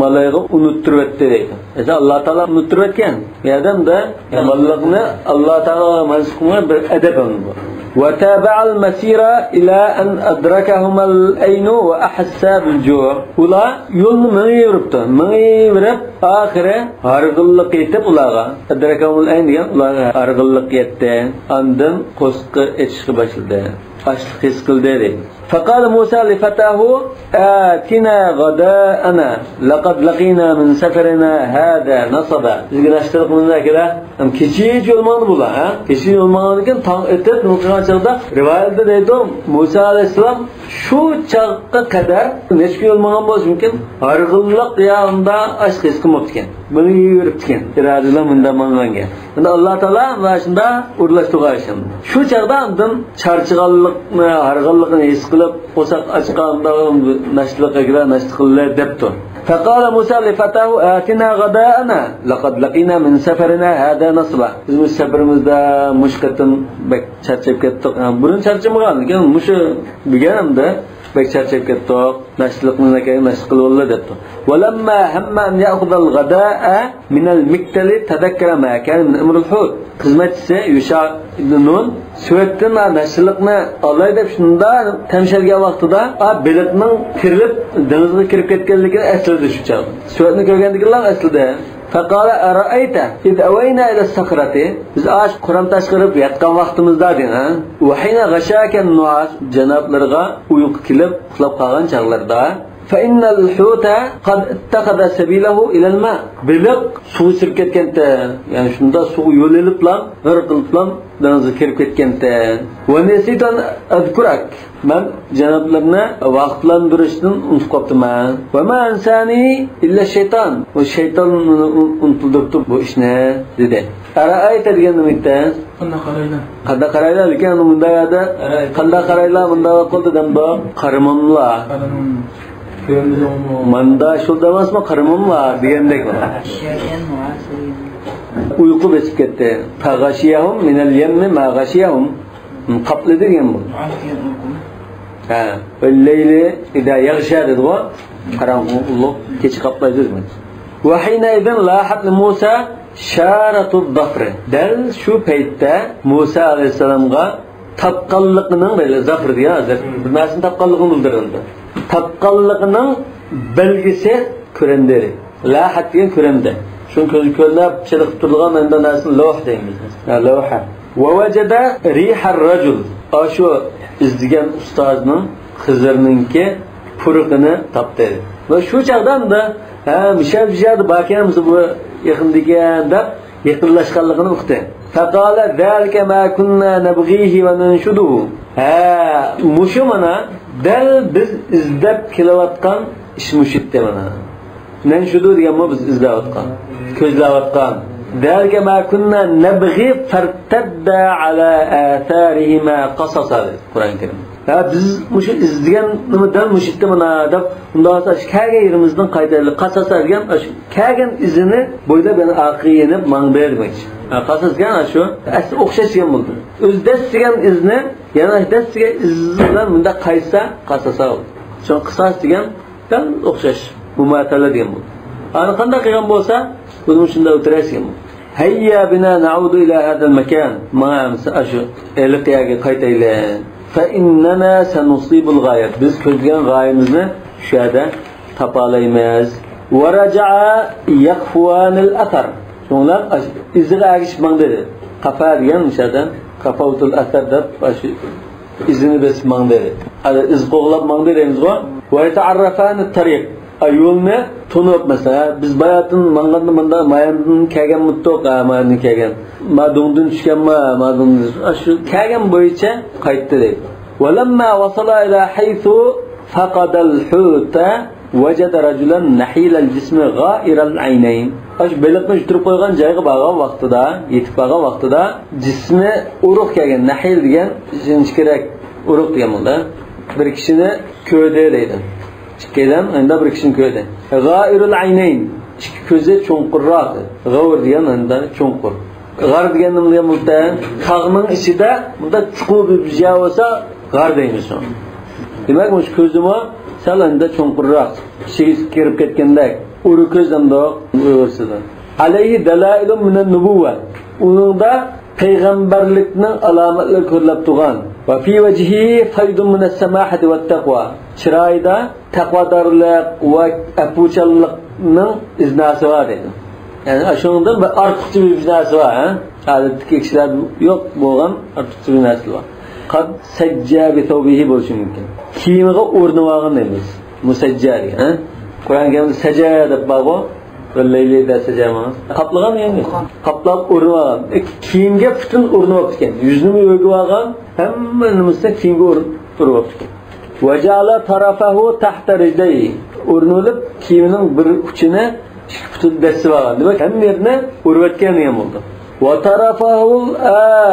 malayga unuttirib etdi deydi. Esa Alloh taolo unuttirib etgan. Yadamda baliqni Alloh taolo mazkur bir adab bu. وتابع المسيرة إلى أن أدركهم الأين وأحس بالجوع. ولا يوم من يربطه من يرب آخره هرقلق يتب ولاغا أدركهم الأين يعني ولاغا هرقلق يتب عندهم قسق إشق بشلده أشق يسقل ده. فقال موسى لفتاه آتنا غداءنا لقد لقينا من سفرنا هذا نصبا. Bizga nashtiq bundan kela ham kechik yo'lmani bo'lar, ha? Kechik yo'lmani ekan tong etib nuqilgan chaqda rivoyatda deydi Musa alayhisalom shu chaqqa qadar nechta yo'lmagan bo'lishi mumkin? Arg'illiq yonida ashq his qilmoqdi. Buni yuribdi. Irodalar bundan manganga. Endi Alloh taolo mana shunda urlashtirgan. Shu chaqda undan charchiganlikni, arg'illikni his qilib qo'saq ochqanda nashliqqa nashliqlar debdi. فقال موسى لفتاه آتنا غداءنا لقد لقينا من سفرنا هذا نصبا. Biz safarimizda mushqatim bek charchab ketdik. Burun charchamagan, lekin mushu bilganimda bek charchab ketdik. Nashliqni keyin nashq qilib oldi debdi. Walamma hamma an ya'khudha al-ghada'a min al-miktali tadakkara ma kana min amr al-hut. Xizmatchisi Yusha ibn Nun Suvetdan nashliqni olay deb shunda tamshalgan vaqtida beliqning kirilib dengizga kirib ketganligini esladi shu chaq. Suvetni ko'rgandikilar esladi. Faqala ara'ayta id awayna ila as-sakrati biz ash Quram tashqirib yatgan vaqtimizda dedi ha. Va hina ghashaka an-nu'as janoblarga uyqu kelib uxlab qolgan chaqlarda fa innal huta qad ittakhadha sabilahu ila al-ma' biliq suv sirib ketganda ya'ni shunda suv yo'l elib bilan g'irqilib bilan dengizga kirib ketganda va nesidan azkurak men janoblarni vaqtlantirishdan unutib qolibman va ma ansani illa shayton va shayton unuttirdi bu ishni dedi. Ara'ayta degan nimada qanday qaraylar lekin bunda da qanday qaraylar bunda qoldi demda qarimamla manda shu demasmi qarimamla degandek uyqu besib ketdi. Taghashiyahum min al-yammi ma ghashiyahum qapli degan bu. Ha, layli ida yaghsha dedi va qarong'ulik kech qaplaydi dedi. Va hina idan lahat Musa sharatu dhafr. Dal shu paytda Musa alayhisalomga tapqanligining böyle zafr degan hozir bir narsani tapqanligini bildirildi. Tapqanligining belgisi ko'rindi. Lahat degan ko'rindi. Shuni ko'z ko'rlab chiliqib turgan menda narsani lawh deymiz. Lawha. Va wajada riha ar-rajul. Ashu izdigan ustozning Xizrninki puruqini topdi. Va shu chaqdan da mishab bakamiz bu yaqindigan deb yaqinlashganligini uqdi. Faqala zalika ma kunna nabghihi va nanshuduhu. Mushu mana dal biz izdab kelayotgan ish mushitda mana. Nanshudu deganmi biz izlayotgan, ko'zlayotgan. Zalika ma kunna nabghi fartadda ala atharihima qasasa. Qur'on Karim. Biz mushu izdigan nimadan mushitda mana deb unda kaga yerimizdan qaytarli qasasa degan kagan izini bo'ylab yana aqiyinib mangber demoqchi. Qasas degan shu asli o'xshashgan bo'ldi. O'zdas degan izni yana dasiga izdan bunda qaysa qasasa bo'ldi. Chon qisas degan dan o'xshash mumatala degan bo'ldi. Ana qanday qilgan bo'lsa, buni shunda o'tirasigan bo'ldi. Hayya bina na'udu ila hada al-makan. Ma'am sa'ashu elqiyaga qaytaylar. Fa innana sanusibul ghayat. Biz ko'zgan g'oyamizni shu yerda topalaymiz. Wa raja'a yaqfuan al-athar. Shunlar izga agishmang dedi. Qafa degan o'shadan qafautul athar deb izini besmang dedi. Hali iz qo'g'lab mang deymiz-ku. Wa yata'arrafan at-tariq. Ayolni tunib mesela biz bayatın manganda manda mayandan kelgan muttoq amanni kelgan madungdan tushganma madungdan shu kelgan bo'yicha qaytdi deydi. Walamma wasala ila haythu faqada al-huta wajada rajulan nahil al-jism gha'ir al-aynayn. Ash beliqni turib qo'ygan joyga borgan vaqtida, yetib borgan vaqtida jismi uruq kelgan nahil degan kerak uruq degan bo'ldi. Bir kishini ko'rdi deydi. Ikkidan unda bir kishini ko'rdi. G'airul aynayn. Ikki ko'zi cho'nqurroq. G'avr degan unda cho'nqur. G'ar degan nima bo'lsa, tog'ning ichida bunda chuqur bir joy bo'lsa, g'ar deymiz. Demak, bu ko'zimi sal unda cho'nqurroq, ichiga kirib ketgandek, uri ko'zimda o'rsidan. Alayhi dalailun minan nubuwwa. Uningda payg'ambarlikning alomatlari ko'rilib turgan. Va fi wajhi faydun minas samahati wat taqwa. Chiroyda taqvodorlik va apuchallikning iznasi bor dedi. Ya'ni shundan bir ortiqcha bir iznasi bor, ha? Odatdagi kishilar yo'q bo'lgan ortiqcha bir narsa bor. Qad sajja bi thawbihi bo'lishi mumkin. Kiyimiga o'rnib olgan deymiz. Musajjari, ha? Qur'on Karimda sajada deb bor. Layli da sajama. Qaplagan endi. Qaplab o'rnib olgan. Kiyimga butun o'rnib olgan. Yuzini o'gib olgan, hamma nimasi kiyimga o'rnib olgan. Vajala tarafahu tahta rijlayhi. O'rnilib kiyimining bir uchini ikki butun dasti olgan. Demak, ham yerni o'rvatgan ham bo'ldi. Va tarafahu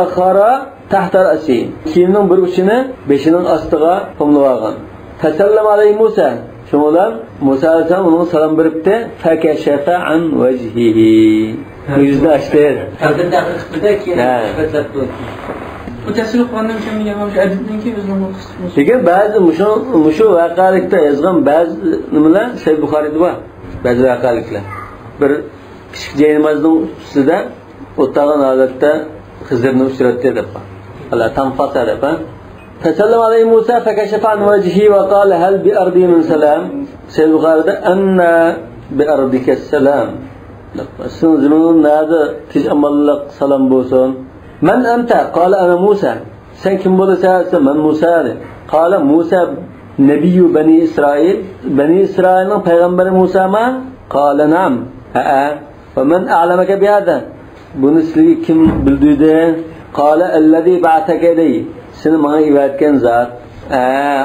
akhara tahta ra'si. Kiyimining bir uchini beshining ostiga qo'mlab olgan. Tasallama alayhi Musa. Şundan Musa Aleyhisselam onun salam beripti. Fakashafa an wajhihi. Yüzünü açtı. Albatta aqlda ki sifatlab qo'ydi. Bu tasavvur qilgandan keyin menga ham shu adibdan keyin o'zimni qismi. Lekin ba'zi mushu vaqalikda yozgan ba'zi nimalar Sahih Buxoriyda bor. Ba'zi vaqaliklar. Bir kichik jaynamazning ustida o'tirgan holatda Xizrni uchratdi deb. Allah tanfasa deb. فسلم عليه موسى فكشف عن وجهه وقال هل بأرضي من سلام Sahih Buxoriyda anna بأرضك السلام. Sınzımın nerede tiz amallık salam bolsun. Men ente qala ana Musa. Sen kim bolsan? Men Musa dedi. Qala Musa nebiyyu bani İsrail. Bani İsrail'in peygamberi Musa mı? Qala na'am. Ve men a'lamaka bihada. Bunu sizga kim bildirdi? Qala allazi ba'athaka ilayhi. Seni bana ibatgan zat.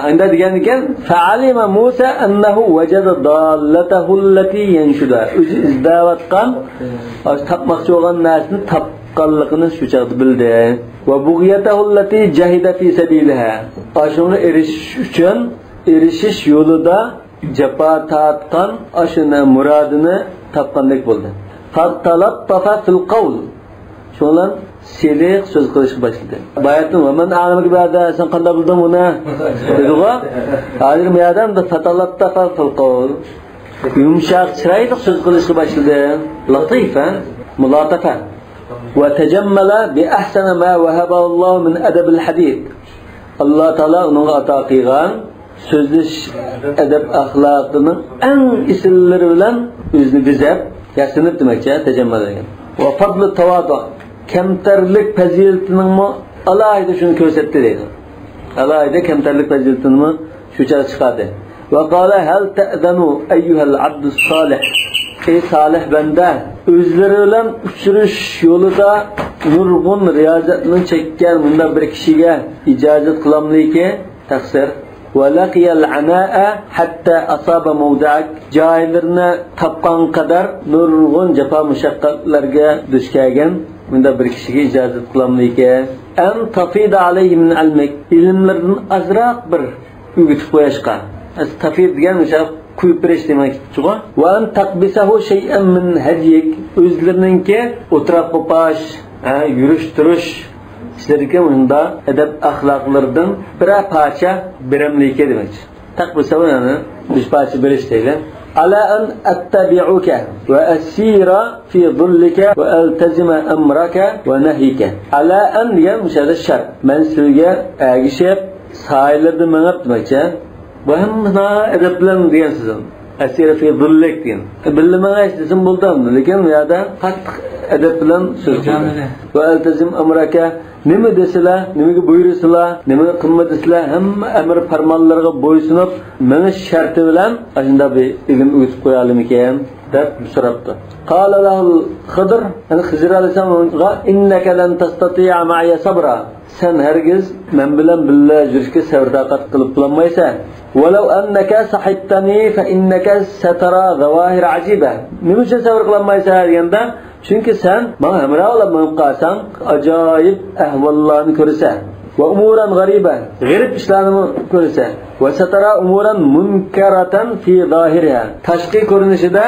Anda degan ekan fa'alima Musa annahu wajada dallatahu allati yanshuda. O'zi izdavatgan, tapmoqchi bo'lgan narsani topganligini shu chaqda bildi. Va bug'iyatahu allati jahida fi sabiliha. Ashunga erishish yo'lida jafo tortgan, ashuna murodini topgandek bo'ldi. Fatalaffa fil qawl. Şo'lan seliq so'z qilishga boshladi. Bayatning "Men a'lamuki ba'da sen qanday bilding buni?" dedi-ku. Hozir bu odam da fatalattafa fil qawl. Yumshoq chiroyli so'z qilishga boshladi. Latifa, mulatafa. Va tajammala bi ahsana ma wahaba Alloh min adab al-hadith. Alloh taolo unga ato qilgan so'zlish adab axloqining eng isillari bilan o'zini bezab, yasinib demakcha tajammala degan. Va fadl tavadu. Kemterlik faziletinin mi alayda şunu gösterdi dedi. Alayda kemterlik faziletinin mi şu çare çıkardı. Ve qala hal ta'danu eyyuhel abdus salih. Ey salih bende özleri bilen uçuruş yolunda nurgun riyazatını çekken bunda bir kişiye icazet kılamlıyken taksir. Ve laqiyal ana'a hatta asaba mevda'ak. Cahillerine tapkan kadar nurgun cefa müşakkatlarga düşkegen bunda bir kişiye icazet kılamlıyken en tafida aleyhi min ilmek ilimlerden azraq bir ügütüp koyashqa. Tafid degan o'sha quyib berish demak chiqo. Va an taqbisahu shay'an min hadiyik o'zlarininki o'tirib qo'pash, yurish turish ishlariga unda adab axloqlardan bir parcha beramlike demak. Taqbisahu yani bir parcha berish deydi. على أن أتبعك وأسير في ظلك وألتزم أمرك ونهيك على أن يمش هذا الشر من سلجة أجشب سائلة من أبتمكة وهم هنا أدبلن ديان سزم أسير في ظلك دين بالله ما يستسم بلدان لكن هذا قط أدبلن سزم وألتزم أمرك nima desizlar, nimaga buyursizlar, nima qilmadingizlar, hamma amr farmonlarga bo'ysunib, meni sharti bilan shunda bir ilm o'tib qo'yalim ekan deb so'rabdi. Qala lahu Xidr, Xizr alayhisalomga innaka lan tastati'a ma'iya sabra. Sen hargiz men bilan billa yurishga sabr taqat qilib bo'lmaysan. Walau annaka sahibtani fa innaka satara zawahir ajiba. Nima uchun sabr qilmaysan deganda çünkü sen bana hamra olib qalsan ajoyib ahvollarni ko'rasan va umuran g'ariba g'arib ishlarni ko'rasan va satara umuran munkaratan fi zahiriha tashqi ko'rinishida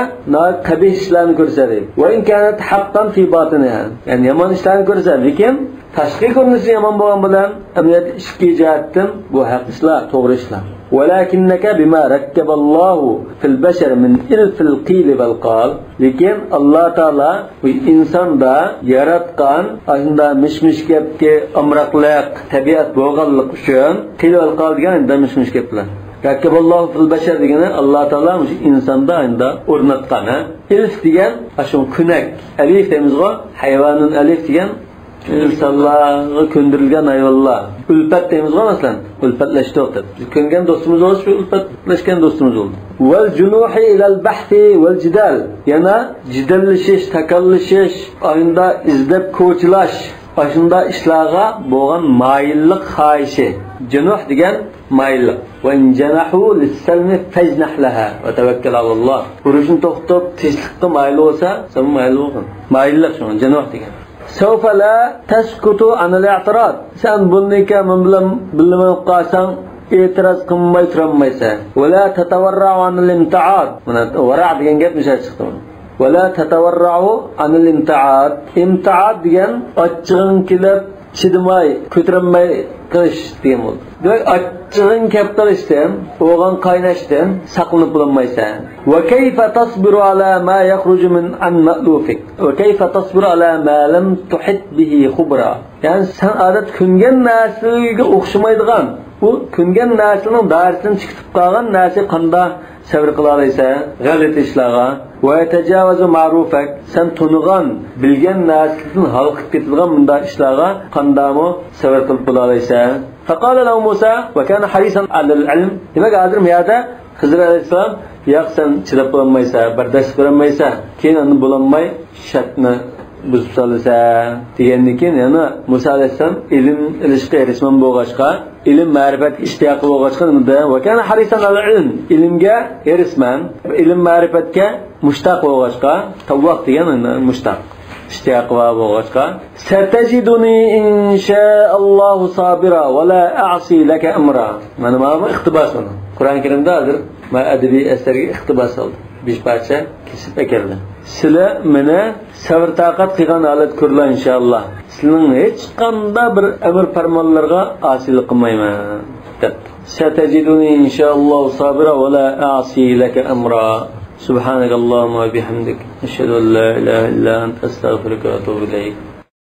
qabih ishlarni ko'rsatadi va in kanat haqqan fi batiniha yani yomon ishlarni ko'rsatadi lekin tashqi ko'rinishi yomon bo'lgan bilan amniyat ishki jihatdan bu haq ishlar to'g'ri ishlar. ولكنك بما ركب الله في البشر من إلف القيل والقال لكن الله تعالى وإنسان دا yaratgan aslında mişmiş gapga amraqliq tabiat bo'lganlik uchun qil va qal degan da mişmiş gaplar. Rakkaballohu fil bashar degani Allah taolo o'sha insonda endi o'rnatgan. Ilf degan shu kunak. Alif demizg'o hayvonun alif degan insonlarga ko'ndirilgan hayvonlar. Ulfat demizg'o masalan, ulfatlashdi deb. Ko'ngan do'stimiz bo'lsa shu ulfatlashgan do'stimiz bo'ldi. Val junuhi ila al bahthi wal jidal. Yana jidallashish, takallashish, oyinda izlab ko'chilash, ashunda ishlarga bo'lgan mayillik xohishi. Junuh degan mayillik. Va in janahu lis-salmi fajnah laha va tawakkal ala Allah. Urushni to'xtab tinchlikka mayil bo'lsa, sen mayil bo'lgin. Mayillik shuni junuh degan. سوف لا تسكت عن الاعتراض. Sen bunnika men bilan bilaman qalsan e'tiroz qilmay turolmaysa. Wala tatawarra'u anil imti'ad. Mana wara' degan gap nima chiqdi? Wala tatawarra'u anil imti'ad. Imti'ad degan ochchig'in kelib chidamay, ko'tarilmay qilish degan bo'ldi. Demak, ochchig'in kelib qilishdan, o'g'an qaynashdan saqlanib bo'lmaysan. Va kayfa tasbiru ala ma yakhruju min an ma'lufik? Va kayfa tasbiru ala ma lam tuhit bihi khubra? Ya'ni sen odat kungan narsaga o'xshamaydigan, bu kungan narsaning dairasidan chiqib qolgan narsa qanday sabr qila olasan? G'alati ishlarga va tajavazu ma'rufak, sen tunigan, bilgan narsadan halqib ketadigan bunday ishlarga qandaymi sabr qilib bo'la olasan? فقال له موسى وكان حريصا على العلم. demak hozir bu yerda Xizr alayhissalom yo'q sen chidab bo'lmaysa, bardosh qilmaysa, keyin uni bo'lmay shartni buzib solsa degandan keyin yana Musa alayhissalom ilm ilishga erishman bo'lg'achqa, ilm ma'rifat ishtiyoqi bo'lg'achqa unda va kana harisan al ilm, ilmga erishman, ilm ma'rifatga mushtaq bo'lg'achqa, tawwaq degan mushtaq ishtiyoq va bo'lg'achqa, satajiduni inshaallohu sabira va la a'si laka amra. Mana bu iqtibos buni. Qur'on Karimda hozir men adabiy asarga iqtibos oldim. 5 parcha kesib ekeldi. Sizlar meni sabr taqat qilgan holat ko'rlar inshaalloh. Sizning hech qanday bir amr farmonlarga asilik qilmayman deb. Satajiduni inshaallohu sabira va la a'si laka amra. سبحانك اللهم وبحمدك أشهد أن لا إله إلا أنت أستغفرك وأتوب إليك